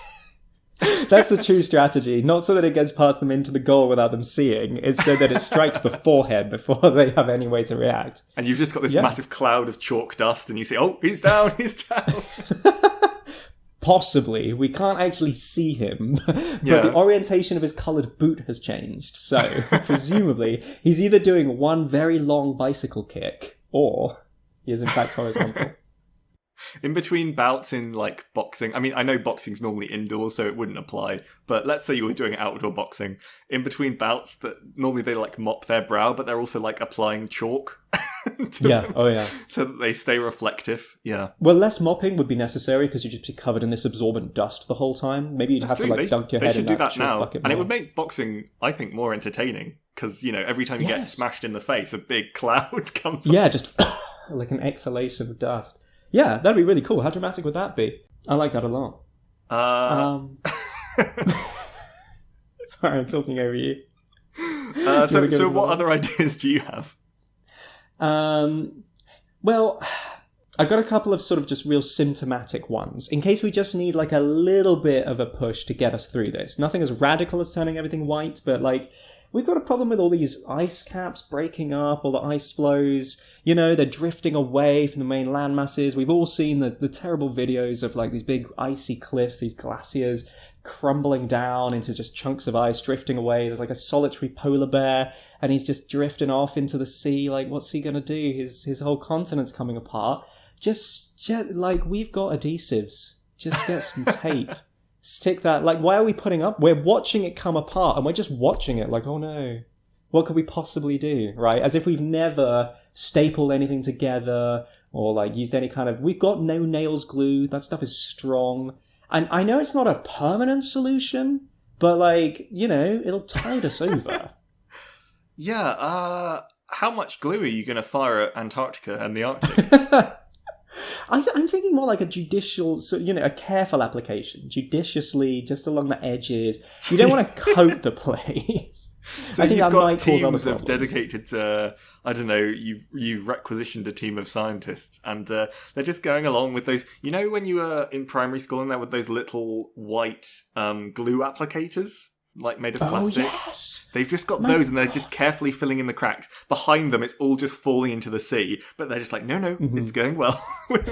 That's the true strategy. Not so that it gets past them into the goal without them seeing. It's so that it strikes the forehead before they have any way to react. And you've just got this massive cloud of chalk dust, and you say, oh, he's down. Possibly. We can't actually see him. But the orientation of his coloured boot has changed. So, presumably, he's either doing one very long bicycle kick, or he is in fact horizontal. In between bouts in, like, boxing, I mean, I know boxing's normally indoors, so it wouldn't apply, but let's say you were doing outdoor boxing. In between bouts, that normally they, like, mop their brow, but they're also, like, applying chalk to them, so that they stay reflective. Yeah. Well, less mopping would be necessary, because you'd just be covered in this absorbent dust the whole time. Maybe you'd have to, like, dunk your head in that chalk bucket more. They should do that now, and it would make boxing, I think, more entertaining, because, every time you get smashed in the face, a big cloud comes up. Yeah, just like an exhalation of dust. Yeah, that'd be really cool. How dramatic would that be? I like that a lot. Sorry, I'm talking over you. So what other ideas do you have? Well, I've got a couple of sort of just real symptomatic ones, in case we just need, like, a little bit of a push to get us through this. Nothing as radical as turning everything white, but, like, we've got a problem with all these ice caps breaking up, all the ice flows. They're drifting away from the main land masses. We've all seen the terrible videos of, like, these big icy cliffs, these glaciers crumbling down into just chunks of ice, drifting away. There's, like, a solitary polar bear, and he's just drifting off into the sea. Like, what's he going to do? His whole continent's coming apart. Just, like, we've got adhesives. Just get some tape. Stick that, like, why are we putting up? We're watching it come apart, and we're just watching it like, oh no, what could we possibly do, right? As if we've never stapled anything together, or, like, used any kind of, we've got no nails glue, that stuff is strong. And I know it's not a permanent solution, but, like, it'll tide us over. Yeah, how much glue are you going to fire at Antarctica and the Arctic? I'm thinking more like a judicial, a careful application, judiciously, just along the edges. You don't want to coat the place. So I think you've that got might cause other teams of problems. dedicated, I don't know, you've requisitioned a team of scientists, and they're just going along with those. You know when you were in primary school and there were those little white glue applicators? Like made of plastic. Oh, yes! They've just got those and they're just carefully filling in the cracks. Behind them, it's all just falling into the sea. But they're just like, no, it's going well. We're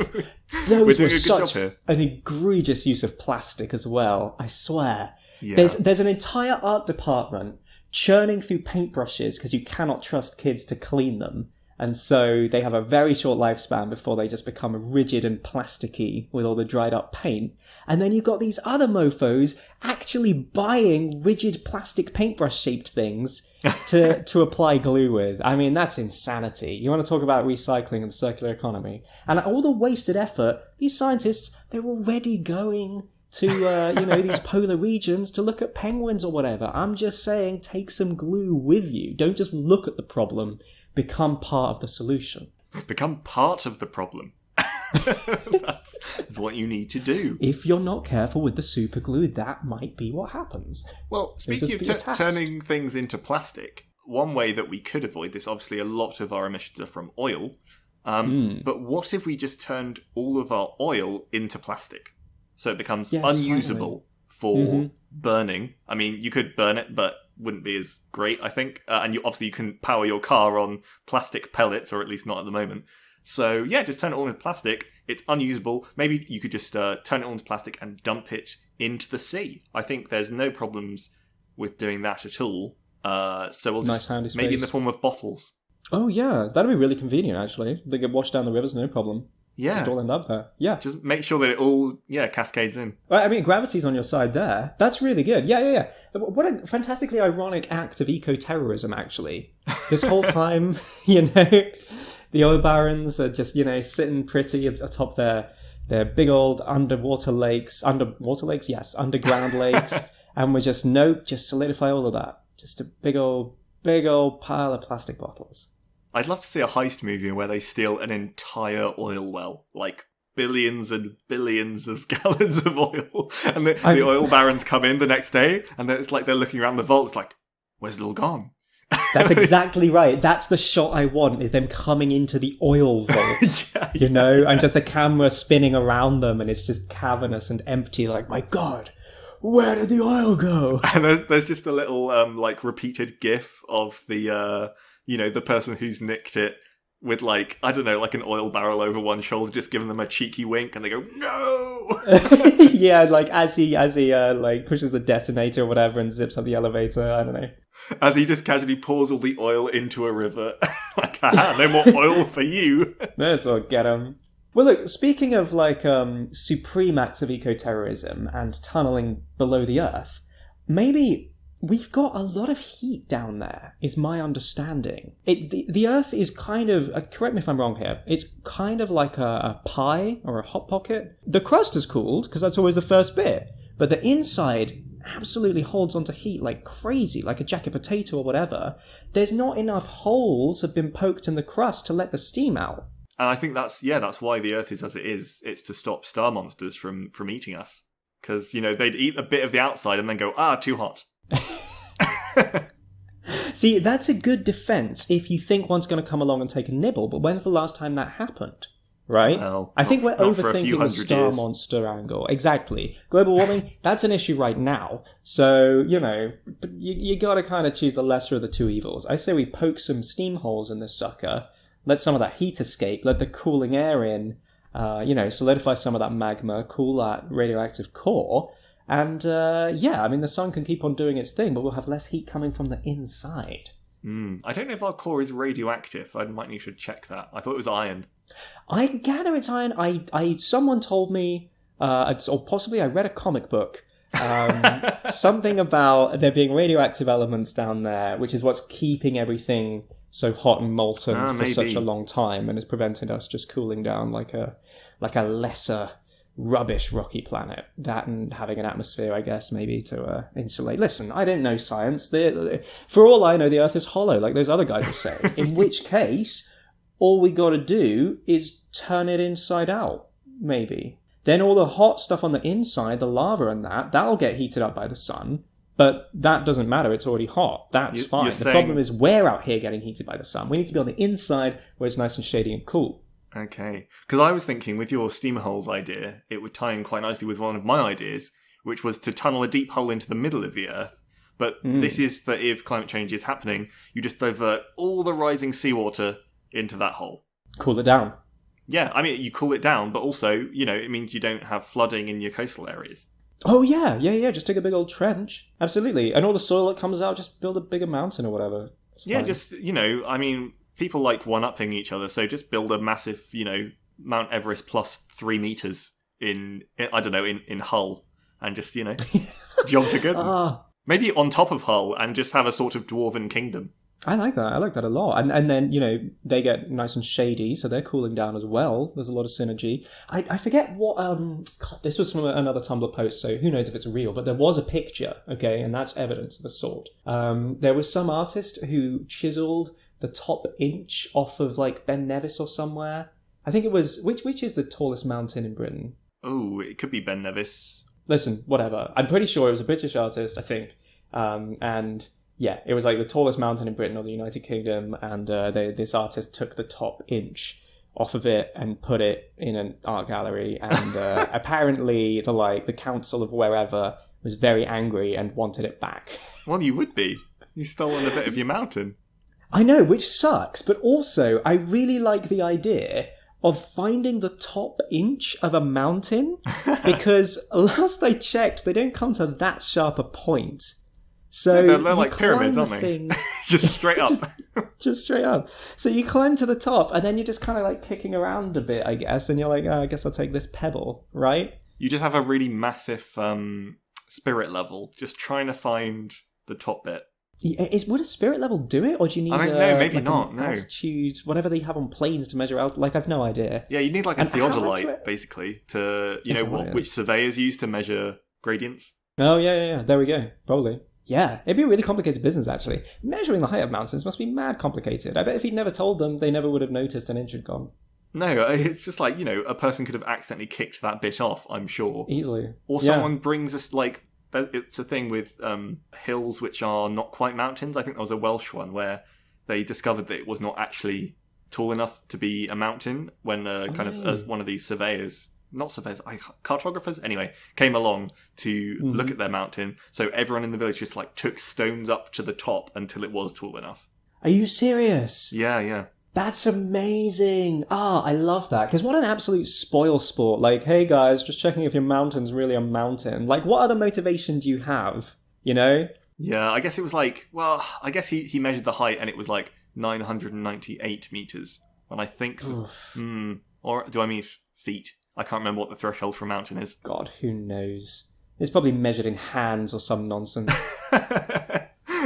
doing a good job here. An egregious use of plastic as well, I swear. Yeah. There's an entire art department churning through paintbrushes because you cannot trust kids to clean them. And so they have a very short lifespan before they just become rigid and plasticky with all the dried up paint. And then you've got these other mofos actually buying rigid plastic paintbrush shaped things to apply glue with. I mean, that's insanity. You want to talk about recycling and the circular economy. And all the wasted effort, these scientists, they're already going to, these polar regions to look at penguins or whatever. I'm just saying, take some glue with you. Don't just look at the problem. Become part of the solution. Become part of the problem. That's what you need to do. If you're not careful with the super glue, that might be what happens. Well, speaking of turning things into plastic, one way that we could avoid this, obviously a lot of our emissions are from oil, but what if we just turned all of our oil into plastic? So it becomes unusable for burning. I mean, you could burn it, but wouldn't be as great, I think. And you can power your car on plastic pellets, or at least not at the moment. So yeah, just turn it all into plastic. It's unusable. Maybe you could just turn it all into plastic and dump it into the sea. I think there's no problems with doing that at all. So we'll just maybe in the form of bottles. Oh yeah, that'd be really convenient actually. They get washed down the rivers, no problem. Yeah. Just all end up there. Yeah. Just make sure that it all, cascades in. I mean, gravity's on your side there. That's really good. Yeah. What a fantastically ironic act of eco-terrorism, actually. This whole time, the oil barons are just, sitting pretty atop their big old underwater lakes. Underground lakes. And we're just solidify all of that. Just a big old pile of plastic bottles. I'd love to see a heist movie where they steal an entire oil well, like billions and billions of gallons of oil, and the oil barons come in the next day, and then it's like they're looking around the vault, it's like, where's it all gone? That's exactly right. That's the shot I want, is them coming into the oil vault, and just the camera spinning around them, and it's just cavernous and empty, like, my God, where did the oil go? And there's just a little, repeated gif of the person who's nicked it with, an oil barrel over one shoulder, just giving them a cheeky wink, and they go, no! Yeah, as he pushes the detonator or whatever and zips up the elevator, I don't know. As he just casually pours all the oil into a river. No more oil for you! Let's all get him. Well, look, speaking of, supreme acts of eco-terrorism and tunneling below the Earth, maybe we've got a lot of heat down there, is my understanding. The Earth is kind of, correct me if I'm wrong here, it's kind of like a pie or a Hot Pocket. The crust is cooled, because that's always the first bit, but the inside absolutely holds onto heat like crazy, like a jacket potato or whatever. There's not enough holes have been poked in the crust to let the steam out. And I think that's why the Earth is as it is. It's to stop star monsters from eating us. Because, they'd eat a bit of the outside and then go, too hot. See, that's a good defense if you think one's going to come along and take a nibble, but when's the last time that happened? Right? Well, I think we're overthinking the star years. monster angle. Exactly. Global warming, that's an issue right now. So, you got to kind of choose the lesser of the two evils. I say we poke some steam holes in this sucker, let some of that heat escape, let the cooling air in, solidify some of that magma, cool that radioactive core. And, the sun can keep on doing its thing, but we'll have less heat coming from the inside. I don't know if our core is radioactive. I might need to check that. I thought it was iron. I gather it's iron. Someone told me, or possibly I read a comic book, something about there being radioactive elements down there, which is what's keeping everything so hot and molten for such a long time, and has prevented us just cooling down like a lesser rubbish rocky planet. That and having an atmosphere, I guess, maybe to insulate. Listen, I don't know science. For all I know, the Earth is hollow, like those other guys are saying. In which case, all we got to do is turn it inside out, maybe. Then all the hot stuff on the inside, the lava and that'll get heated up by the sun. But that doesn't matter, it's already hot. That's fine. The problem is we're out here getting heated by the sun. We need to be on the inside where it's nice and shady and cool. Okay. Because I was thinking with your steam holes idea, it would tie in quite nicely with one of my ideas, which was to tunnel a deep hole into the middle of the Earth. But this is for if climate change is happening, you just divert all the rising seawater into that hole. Cool it down. Yeah, I mean, you cool it down, but also, it means you don't have flooding in your coastal areas. Oh, yeah. Just dig a big old trench. Absolutely. And all the soil that comes out, just build a bigger mountain or whatever. It's fine. Just, I mean, people like one-upping each other, so just build a massive, Mount Everest plus 3 meters in Hull, and just, jobs are good. Maybe on top of Hull, and just have a sort of dwarven kingdom. I like that. I like that a lot. And then, they get nice and shady, so they're cooling down as well. There's a lot of synergy. I forget what... this was from another Tumblr post, so who knows if it's real, but there was a picture, okay, and that's evidence of the sort. There was some artist who chiseled the top inch off of, Ben Nevis or somewhere. I think it was... Which is the tallest mountain in Britain? Oh, it could be Ben Nevis. Listen, whatever. I'm pretty sure it was a British artist, I think. And... yeah, it was the tallest mountain in Britain or the United Kingdom, and this artist took the top inch off of it and put it in an art gallery, and apparently the council of wherever was very angry and wanted it back. Well, you would be. You stolen a bit of your mountain. I know, which sucks, but also I really like the idea of finding the top inch of a mountain, because last I checked, they don't come to that sharp a point. So they're like pyramids, aren't they? Just straight up. just straight up. So you climb to the top, and then you're just kind of kicking around a bit, I guess, and you're like, I guess I'll take this pebble, right? You just have a really massive spirit level, just trying to find the top bit. Would a spirit level do it, or do you need no, maybe not, no. altitude, whatever they have on planes to measure out? I've no idea. Yeah, you need a theodolite, basically, to, which surveyors use to measure gradients. Oh, yeah, there we go, probably. Yeah, it'd be a really complicated business, actually. Measuring the height of mountains must be mad complicated. I bet if he'd never told them, they never would have noticed an inch had gone. No, it's just a person could have accidentally kicked that bit off, I'm sure. Easily. Or someone brings us, it's a thing with hills which are not quite mountains. I think there was a Welsh one where they discovered that it was not actually tall enough to be a mountain when one of these surveyors... not surveyors, cartographers, anyway, came along to look at their mountain. So everyone in the village just took stones up to the top until it was tall enough. Are you serious? Yeah. That's amazing. I love that. Because what an absolute spoil sport. Hey guys, just checking if your mountain's really a mountain. What other motivation do you have? Yeah, I guess it was I guess he measured the height and it was 998 meters. And I think, or do I mean feet? I can't remember what the threshold for a mountain is. God, who knows? It's probably measured in hands or some nonsense.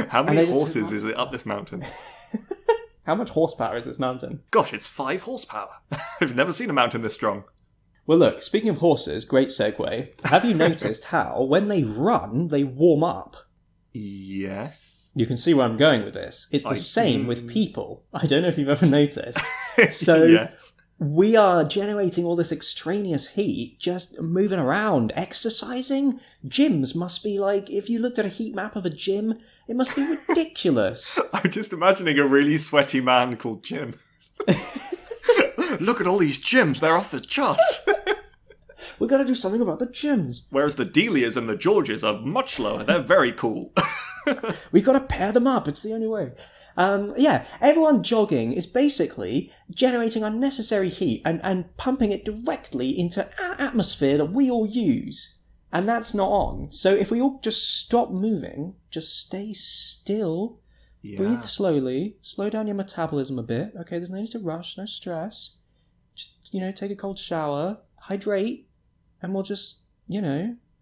How many horses is it up this mountain? How much horsepower is this mountain? Gosh, it's 5 horsepower. I've never seen a mountain this strong. Well, look, speaking of horses, great segue. Have you noticed how, when they run, they warm up? Yes. You can see where I'm going with this. It's the same with people. I don't know if you've ever noticed. So, yes. We are generating all this extraneous heat, just moving around, exercising. Gyms must be if you looked at a heat map of a gym, it must be ridiculous. I'm just imagining a really sweaty man called Jim. Look at all these gyms, they're off the charts. We've got to do something about the gyms. Whereas the Delias and the Georges are much lower, they're very cool. We've got to pair them up, it's the only way. Everyone jogging is basically generating unnecessary heat and pumping it directly into our atmosphere that we all use. And that's not on. So if we all just stop moving, just stay still, breathe slowly, slow down your metabolism a bit. Okay, there's no need to rush, no stress. Just, take a cold shower, hydrate, and we'll just,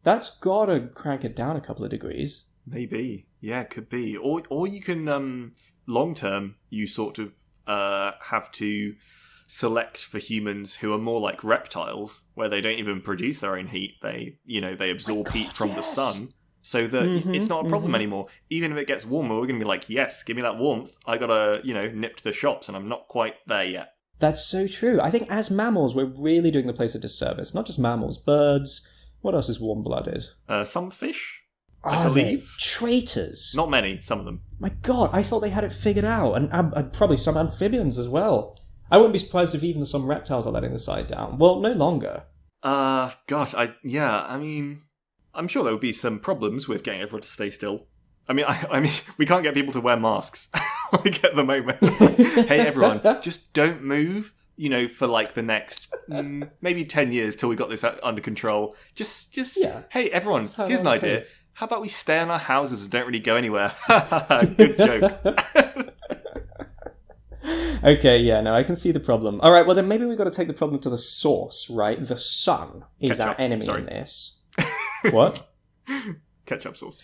that's gotta crank it down a couple of degrees. Maybe. Yeah, it could be. Or you can... long term, you sort of have to select for humans who are more like reptiles, where they don't even produce their own heat. They absorb heat from the sun, so that it's not a problem anymore. Even if it gets warmer, we're going to be yes, give me that warmth. I got to, nip to the shops, and I'm not quite there yet. That's so true. I think as mammals, we're really doing the place a disservice. Not just mammals, birds. What else is warm-blooded? Some fish, I believe. Traitors. Not many, some of them. My God, I thought they had it figured out. And probably some amphibians as well. I wouldn't be surprised if even some reptiles are letting the side down. Well, no longer. Gosh, I mean, I'm sure there would be some problems with getting everyone to stay still. I mean, we can't get people to wear masks, like at the moment. Hey, everyone, just don't move, for like the next maybe 10 years till we got this under control. Just, yeah. Hey, everyone, here's an idea. How about we stay in our houses and don't really go anywhere? Good joke. Okay, yeah, no, I can see the problem. All right, well, then maybe we've got to take the problem to the source, right? The sun is our enemy in this. What? Ketchup sauce.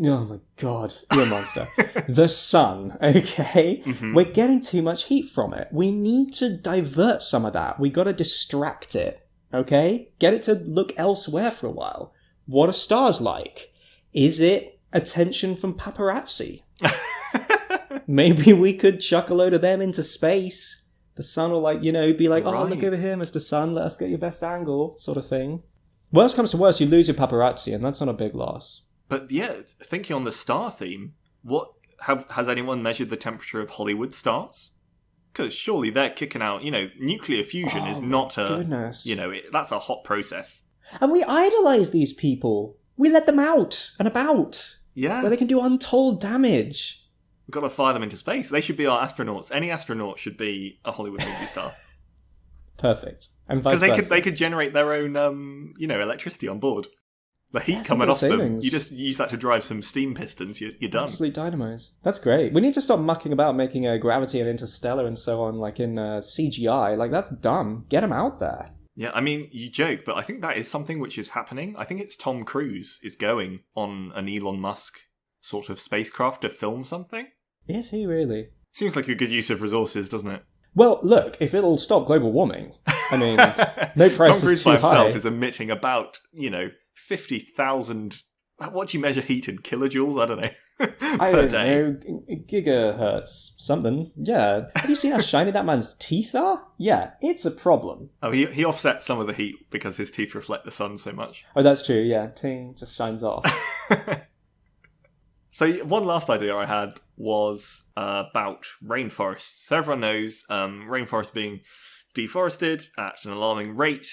Oh my God, you're a monster. The sun, okay? Mm-hmm. We're getting too much heat from it. We need to divert some of that. We got to distract it, okay? Get it to look elsewhere for a while. What are stars like? Is it attention from paparazzi? Maybe we could chuck a load of them into space. The sun will be like, oh, look over here, Mr. Sun, let us get your best angle, sort of thing. Worst comes to worst, you lose your paparazzi, and that's not a big loss. But yeah, thinking on the star theme, has anyone measured the temperature of Hollywood stars? Because surely they're kicking out, nuclear fusion is not goodness. That's a hot process. And we idolize these people. We let them out and about. Yeah. Where they can do untold damage. We've got to fire them into space. They should be our astronauts. Any astronaut should be a Hollywood movie star. Perfect. And vice versa. Because they could generate their own, electricity on board. The heat coming off them, you just use that to drive some steam pistons, you're done. Absolute dynamos. That's great. We need to stop mucking about making Gravity and Interstellar and so on, like in CGI. Like, that's dumb. Get them out there. Yeah, I mean, you joke, but I think that is something which is happening. I think it's Tom Cruise is going on an Elon Musk sort of spacecraft to film something. Is he really? Seems like a good use of resources, doesn't it? Well, look, if it'll stop global warming, I mean, no price Tom Cruise is too by himself high. is emitting about, 50,000... What do you measure heat in? Kilojoules? I don't know. I don't know. Gigahertz. Something. Yeah. Have you seen how shiny that man's teeth are? Yeah, it's a problem. Oh, he offsets some of the heat because his teeth reflect the sun so much. Oh, that's true, yeah. Ting just shines off. So one last idea I had was about rainforests. So everyone knows rainforests being deforested at an alarming rate.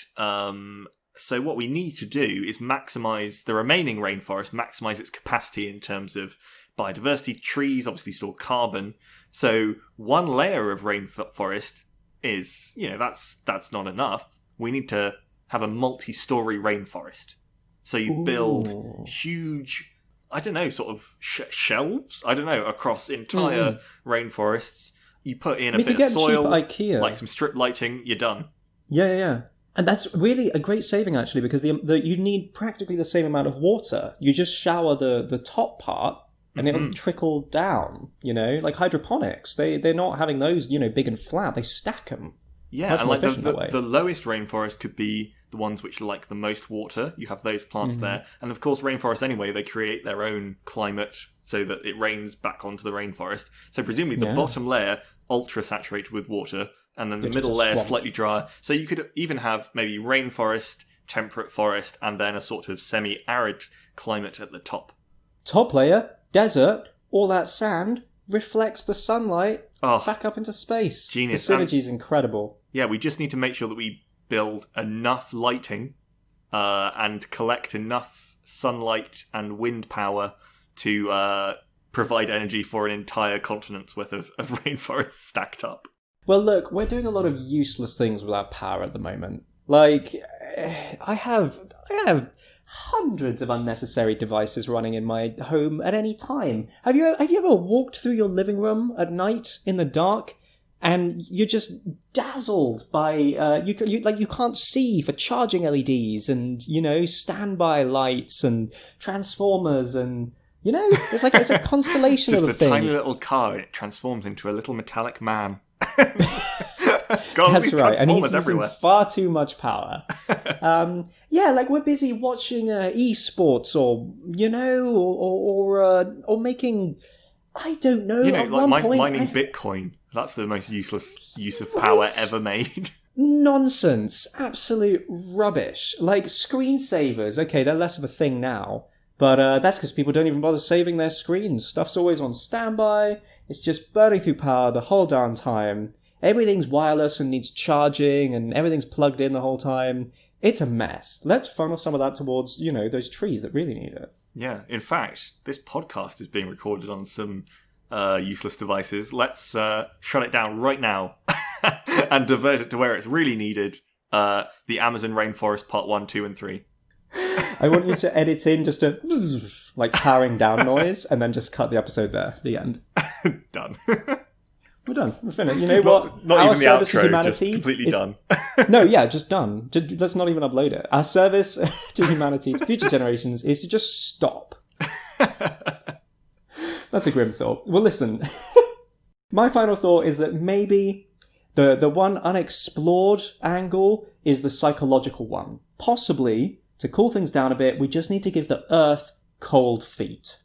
So what we need to do is maximise the remaining rainforest, maximise its capacity in terms of biodiversity. Trees obviously store carbon. So one layer of rainforest is, that's not enough. We need to have a multi-storey rainforest. So you build huge, I don't know, sort of shelves, across entire rainforests. You put in a bit of soil, like some strip lighting, you're done. Yeah. And that's really a great saving, actually, because you need practically the same amount of water. You just shower the top part, and it'll trickle down, like hydroponics. They're not having those, big and flat. They stack them. Yeah, and like the lowest rainforest could be the ones which like the most water. You have those plants there. And of course, rainforests anyway, they create their own climate so that it rains back onto the rainforest. So presumably the bottom layer, ultra-saturated with water, and then the middle layer slightly drier. So you could even have maybe rainforest, temperate forest, and then a sort of semi-arid climate at the top. Top layer, desert, all that sand reflects the sunlight back up into space. Genius. The synergy is incredible. Yeah, we just need to make sure that we build enough lighting and collect enough sunlight and wind power to provide energy for an entire continent's worth of rainforest stacked up. Well, look, we're doing a lot of useless things with our power at the moment. Like, I have hundreds of unnecessary devices running in my home at any time. Have you ever walked through your living room at night in the dark and you're just dazzled by you can't see for charging LEDs and standby lights and transformers and it's a constellation of things. Just a tiny little car and it transforms into a little metallic man. That's right, and he's using far too much power. We're busy watching esports or or making, I don't know. Mining Bitcoin That's the most useless use of power ever made. Nonsense. Absolute rubbish. Like, screensavers, okay, they're less of a thing now. But that's because people don't even bother saving their screens. Stuff's always on standby. It's just burning through power the whole darn time. Everything's wireless and needs charging, and everything's plugged in the whole time. It's a mess. Let's funnel some of that towards, those trees that really need it. Yeah, in fact, this podcast is being recorded on some useless devices. Let's shut it down right now and divert it to where it's really needed. The Amazon rainforest part 1, 2, and 3. I want you to edit in just a like powering down noise and then just cut the episode there. The end. Done. We're done. We're finished. You know what? Not Our even the service to outro, humanity just completely done. No, yeah, just done. Let's not even upload it. Our service to humanity, to future generations, is to just stop. That's a grim thought. Well, listen. My final thought is that maybe the one unexplored angle is the psychological one. Possibly, to cool things down a bit, we just need to give the Earth cold feet.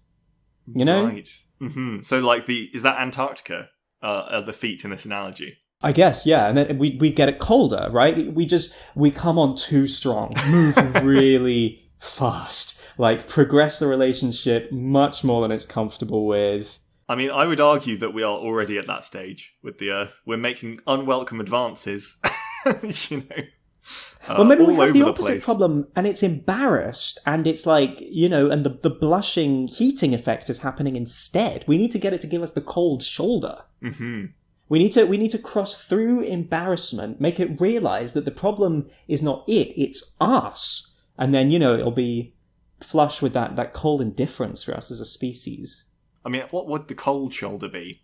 You know? Right. Mm-hmm. So, like, is that Antarctica? The feet in this analogy. I guess, yeah. And then we get it colder, right? We come on too strong, move really fast, like progress the relationship much more than it's comfortable with. I mean, I would argue that we are already at that stage with the Earth. We're making unwelcome advances, Well, maybe we have the opposite problem, and it's embarrassed, and it's like, and the blushing heating effect is happening instead. We need to get it to give us the cold shoulder. Mm-hmm. We need to cross through embarrassment, make it realise that the problem is not it's us. And then, it'll be flush with that cold indifference for us as a species. I mean, what would the cold shoulder be?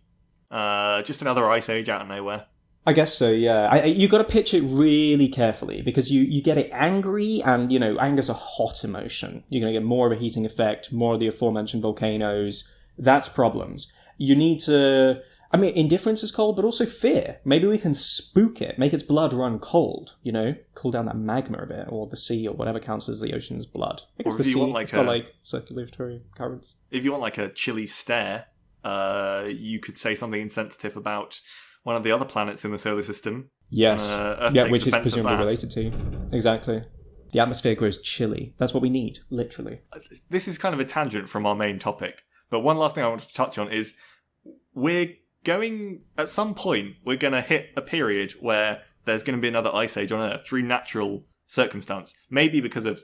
Just another ice age out of nowhere. I guess so, yeah. You got to pitch it really carefully because you get it angry, and anger's a hot emotion. You're going to get more of a heating effect, more of the aforementioned volcanoes. That's problems. You need to. I mean, indifference is cold, but also fear. Maybe we can spook it, make its blood run cold. Cool down that magma a bit, or the sea, or whatever counts as the ocean's blood. I guess the sea. It's got circulatory currents. If you want like a chilly stare, you could say something insensitive about one of the other planets in the solar system. Yes. Which is presumably related to. Exactly. The atmosphere grows chilly. That's what we need, literally. This is kind of a tangent from our main topic, but one last thing I want to touch on is at some point, we're going to hit a period where there's going to be another ice age on Earth through natural circumstance. Maybe because of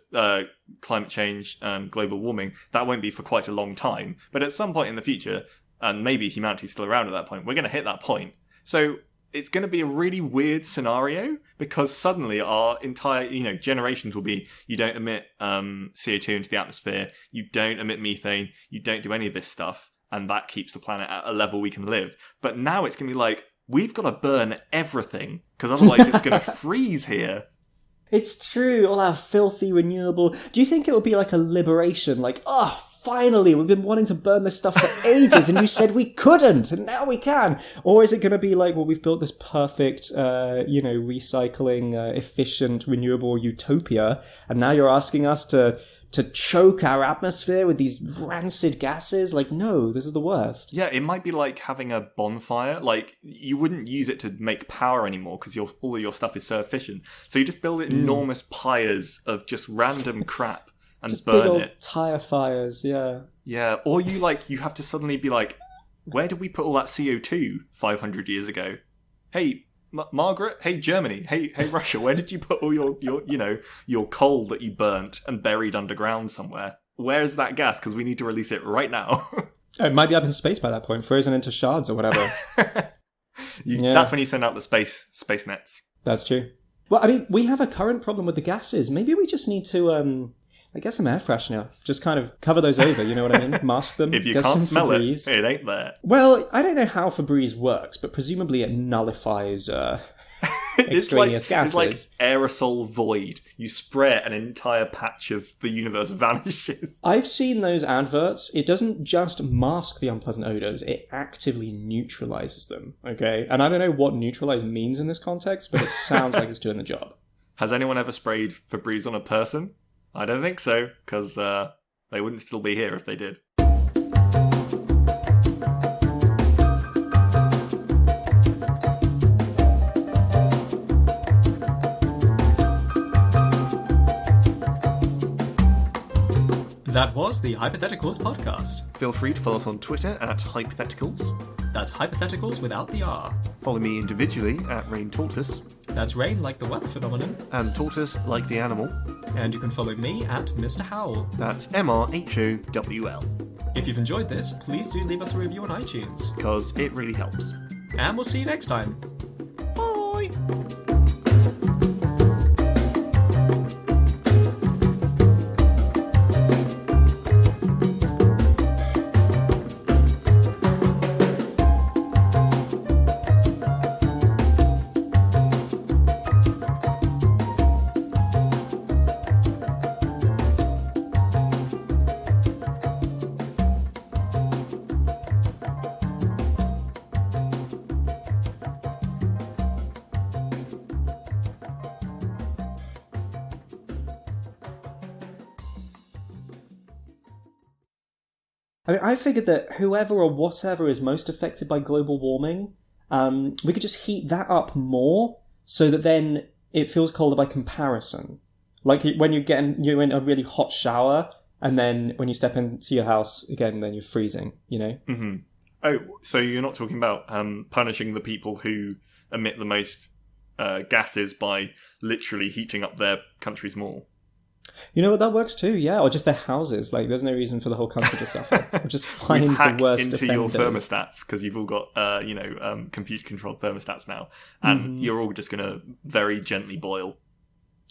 climate change and global warming, that won't be for quite a long time. But at some point in the future, and maybe humanity's still around at that point, we're going to hit that point. So it's going to be a really weird scenario because suddenly our entire, generations will be, you don't emit CO2 into the atmosphere, you don't emit methane, you don't do any of this stuff, and that keeps the planet at a level we can live. But now it's going to be like, we've got to burn everything because otherwise it's going to freeze here. It's true, all our filthy renewable. Do you think it will be like a liberation, like, finally, we've been wanting to burn this stuff for ages, and you said we couldn't, and now we can? Or is it going to be like, well, we've built this perfect, recycling, efficient, renewable utopia, and now you're asking us to choke our atmosphere with these rancid gases? Like, no, this is the worst. Yeah, it might be like having a bonfire. Like, you wouldn't use it to make power anymore because all of your stuff is so efficient. So you just build enormous pyres of just random crap. And just burn big old it. Tire fires, yeah. Yeah, or you have to suddenly be like, where did we put all that CO2 500 years ago? Hey, Margaret? Hey, Germany? Hey, Russia? Where did you put all your coal that you burnt and buried underground somewhere? Where's that gas? Because we need to release it right now. It might be up in space by that point, frozen into shards or whatever. That's when you send out the space nets. That's true. Well, I mean, we have a current problem with the gases. Maybe we just need to get some air freshener. Just kind of cover those over, you know what I mean? Mask them. If you can't smell Febreze. It ain't there. Well, I don't know how Febreze works, but presumably it nullifies extraneous gases. It's like aerosol void. You spray it, an entire patch of the universe vanishes. I've seen those adverts. It doesn't just mask the unpleasant odours, it actively neutralises them, okay? And I don't know what neutralise means in this context, but it sounds like it's doing the job. Has anyone ever sprayed Febreze on a person? I don't think so, because they wouldn't still be here if they did. That was the Hyper Theticals podcast. Feel free to follow us on Twitter at Hyper Theticals. That's Hyper Theticals without the R. Follow me individually at Rain Tortoise. That's rain like the weather phenomenon. And tortoise like the animal. And you can follow me at Mr. Howell. That's MRHOWL. If you've enjoyed this, please do leave us a review on iTunes. Because it really helps. And we'll see you next time. Bye! I figured that whoever or whatever is most affected by global warming, we could just heat that up more so that then it feels colder by comparison. Like when you're in a really hot shower, and then when you step into your house again, then you're freezing, you know? Mm-hmm. Oh, so you're not talking about punishing the people who emit the most gases by literally heating up their countries more? You know what, that works too, yeah. Or just their houses. Like, there's no reason for the whole country to suffer. Or just find We've hacked the worst into offenders. your thermostats because you've all got, computer-controlled thermostats now, and you're all just going to very gently boil.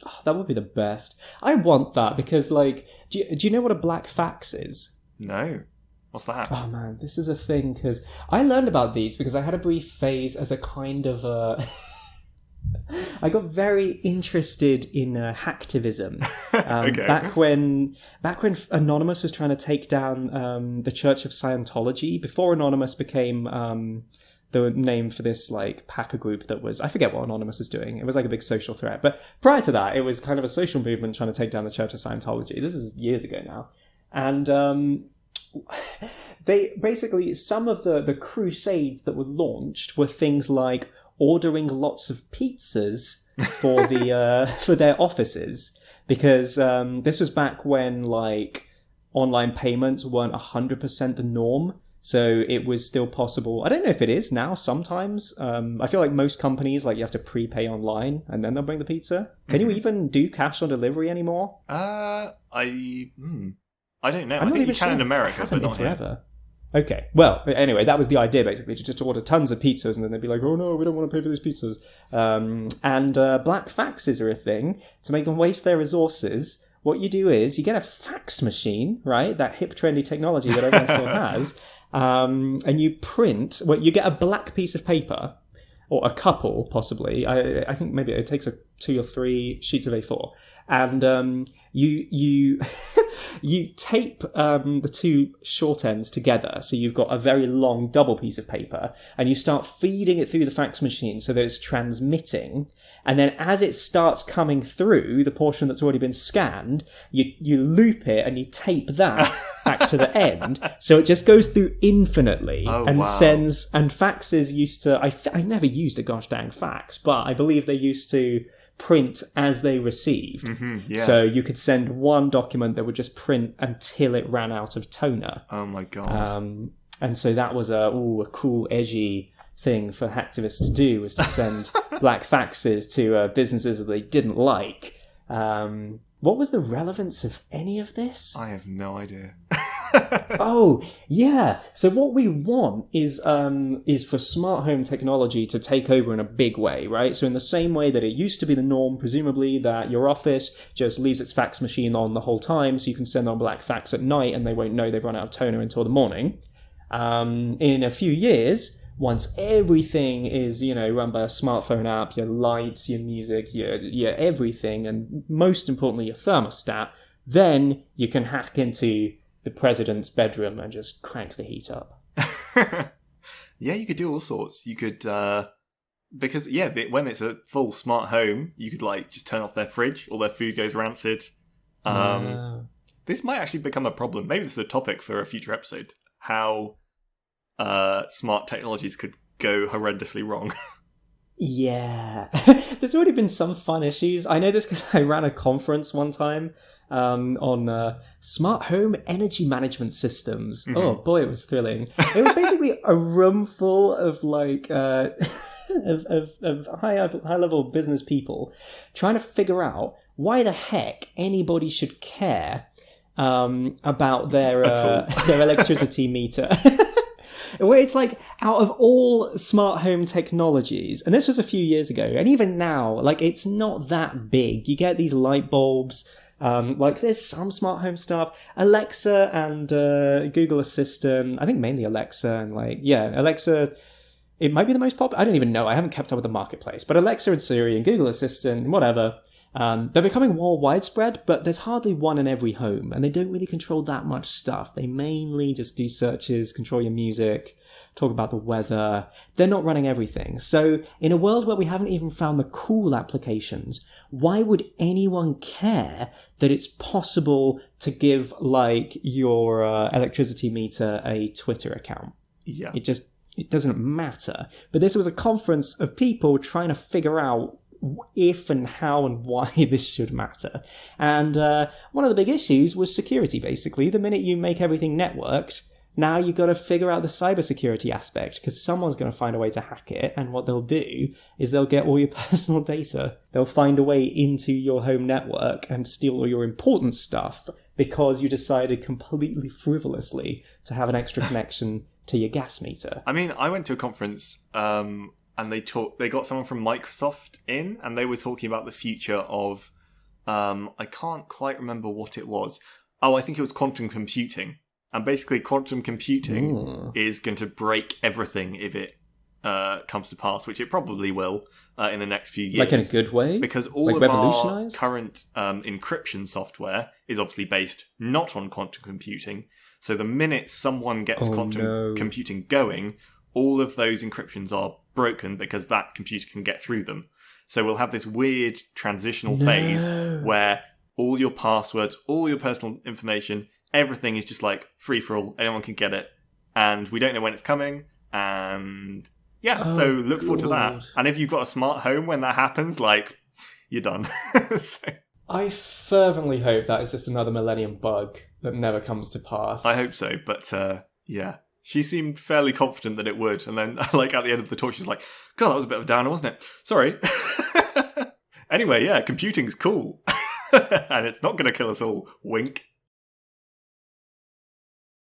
Oh, that would be the best. I want that because, like, do you know what a black fax is? No. What's that? Oh man, this is a thing because I learned about these because I had a brief phase as a kind of I got very interested in hacktivism Okay. back when Anonymous was trying to take down the Church of Scientology, before Anonymous became the name for this like hacker group that was, I forget what Anonymous was doing. It was like a big social threat, but prior to that, it was kind of a social movement trying to take down the Church of Scientology. This is years ago now, and they basically, some of the crusades that were launched were things like ordering lots of pizzas for for their offices, because this was back when like online payments weren't 100% the norm, so it was still possible. I don't know if it is now. Sometimes I feel like most companies, like, you have to prepay online and then they'll bring the pizza. Can you even do cash on delivery anymore? I don't know. I'm I not think even you can sure. in America, I haven't but not been here. forever. Okay, well, anyway, that was the idea, basically, to just order tons of pizzas, and then they'd be like, oh no, we don't want to pay for these pizzas. And black faxes are a thing. To make them waste their resources, what you do is you get a fax machine, right? That hip, trendy technology that everyone still has. And you print, well, you get a black piece of paper, or a couple, possibly. I think maybe it takes 2 or 3 sheets of A4. And you you tape the 2 short ends together, so you've got a very long double piece of paper, and you start feeding it through the fax machine so that it's transmitting. And then as it starts coming through the portion that's already been scanned, you loop it and you tape that back to the end, so it just goes through infinitely. And wow. sends. And faxes used to, I never used a gosh dang fax, but I believe they used to print as they received. Yeah. So you could send one document that would just print until it ran out of toner. Oh my god. And so that was a cool, edgy thing for hacktivists to do, was to send black faxes to businesses that they didn't like. What was the relevance of any of this? I have no idea. Oh, yeah. So what we want is for smart home technology to take over in a big way, right? So in the same way that it used to be the norm, presumably, that your office just leaves its fax machine on the whole time, so you can send on black fax at night and they won't know they've run out of toner until the morning. In a few years, once everything is, run by a smartphone app, your lights, your music, your everything, and most importantly, your thermostat, then you can hack into the president's bedroom and just crank the heat up. Yeah, you could do all sorts. You could, because, when it's a full smart home, you could, just turn off their fridge, all their food goes rancid. This might actually become a problem. Maybe this is a topic for a future episode. How smart technologies could go horrendously wrong. Yeah. There's already been some fun issues. I know this because I ran a conference one time, on smart home energy management systems. Mm-hmm. Oh boy, it was thrilling. It was basically a room full of like of high level business people trying to figure out why the heck anybody should care about their electricity meter. Where it's like, out of all smart home technologies, and this was a few years ago, and even now, like, it's not that big. You get these light bulbs, like there's some smart home stuff. Alexa and Google Assistant, I think mainly Alexa, and Alexa, it might be the most popular. I don't even know. I haven't kept up with the marketplace. But Alexa and Siri and Google Assistant and whatever, they're becoming more widespread, but there's hardly one in every home, and they don't really control that much stuff. They mainly just do searches, control your music, talk about the weather. They're not running everything. So in a world where we haven't even found the cool applications, why would anyone care that it's possible to give, like, your electricity meter a Twitter account? Yeah. It doesn't matter. But this was a conference of people trying to figure out if and how and why this should matter. And one of the big issues was security, basically. The minute you make everything networked, now you've got to figure out the cybersecurity aspect, because someone's going to find a way to hack it, and what they'll do is they'll get all your personal data. They'll find a way into your home network and steal all your important stuff because you decided completely frivolously to have an extra connection to your gas meter. I mean, I went to a conference and they got someone from Microsoft in, and they were talking about the future of I can't quite remember what it was. Oh, I think it was quantum computing. And basically, quantum computing is going to break everything if it comes to pass, which it probably will in the next few years. Like in a good way? Because all of our current encryption software is obviously based not on quantum computing. So the minute someone gets quantum computing going, all of those encryptions are broken because that computer can get through them. So we'll have this weird transitional phase where all your passwords, all your personal information, everything is just like free for all. Anyone can get it. And we don't know when it's coming. And so look forward to that. And if you've got a smart home when that happens, like, you're done. So. I fervently hope that is just another millennium bug that never comes to pass. I hope so, but she seemed fairly confident that it would, and then like at the end of the talk she was like, God, that was a bit of a downer, wasn't it? Sorry. Anyway, computing's cool. And it's not going to kill us all. Wink.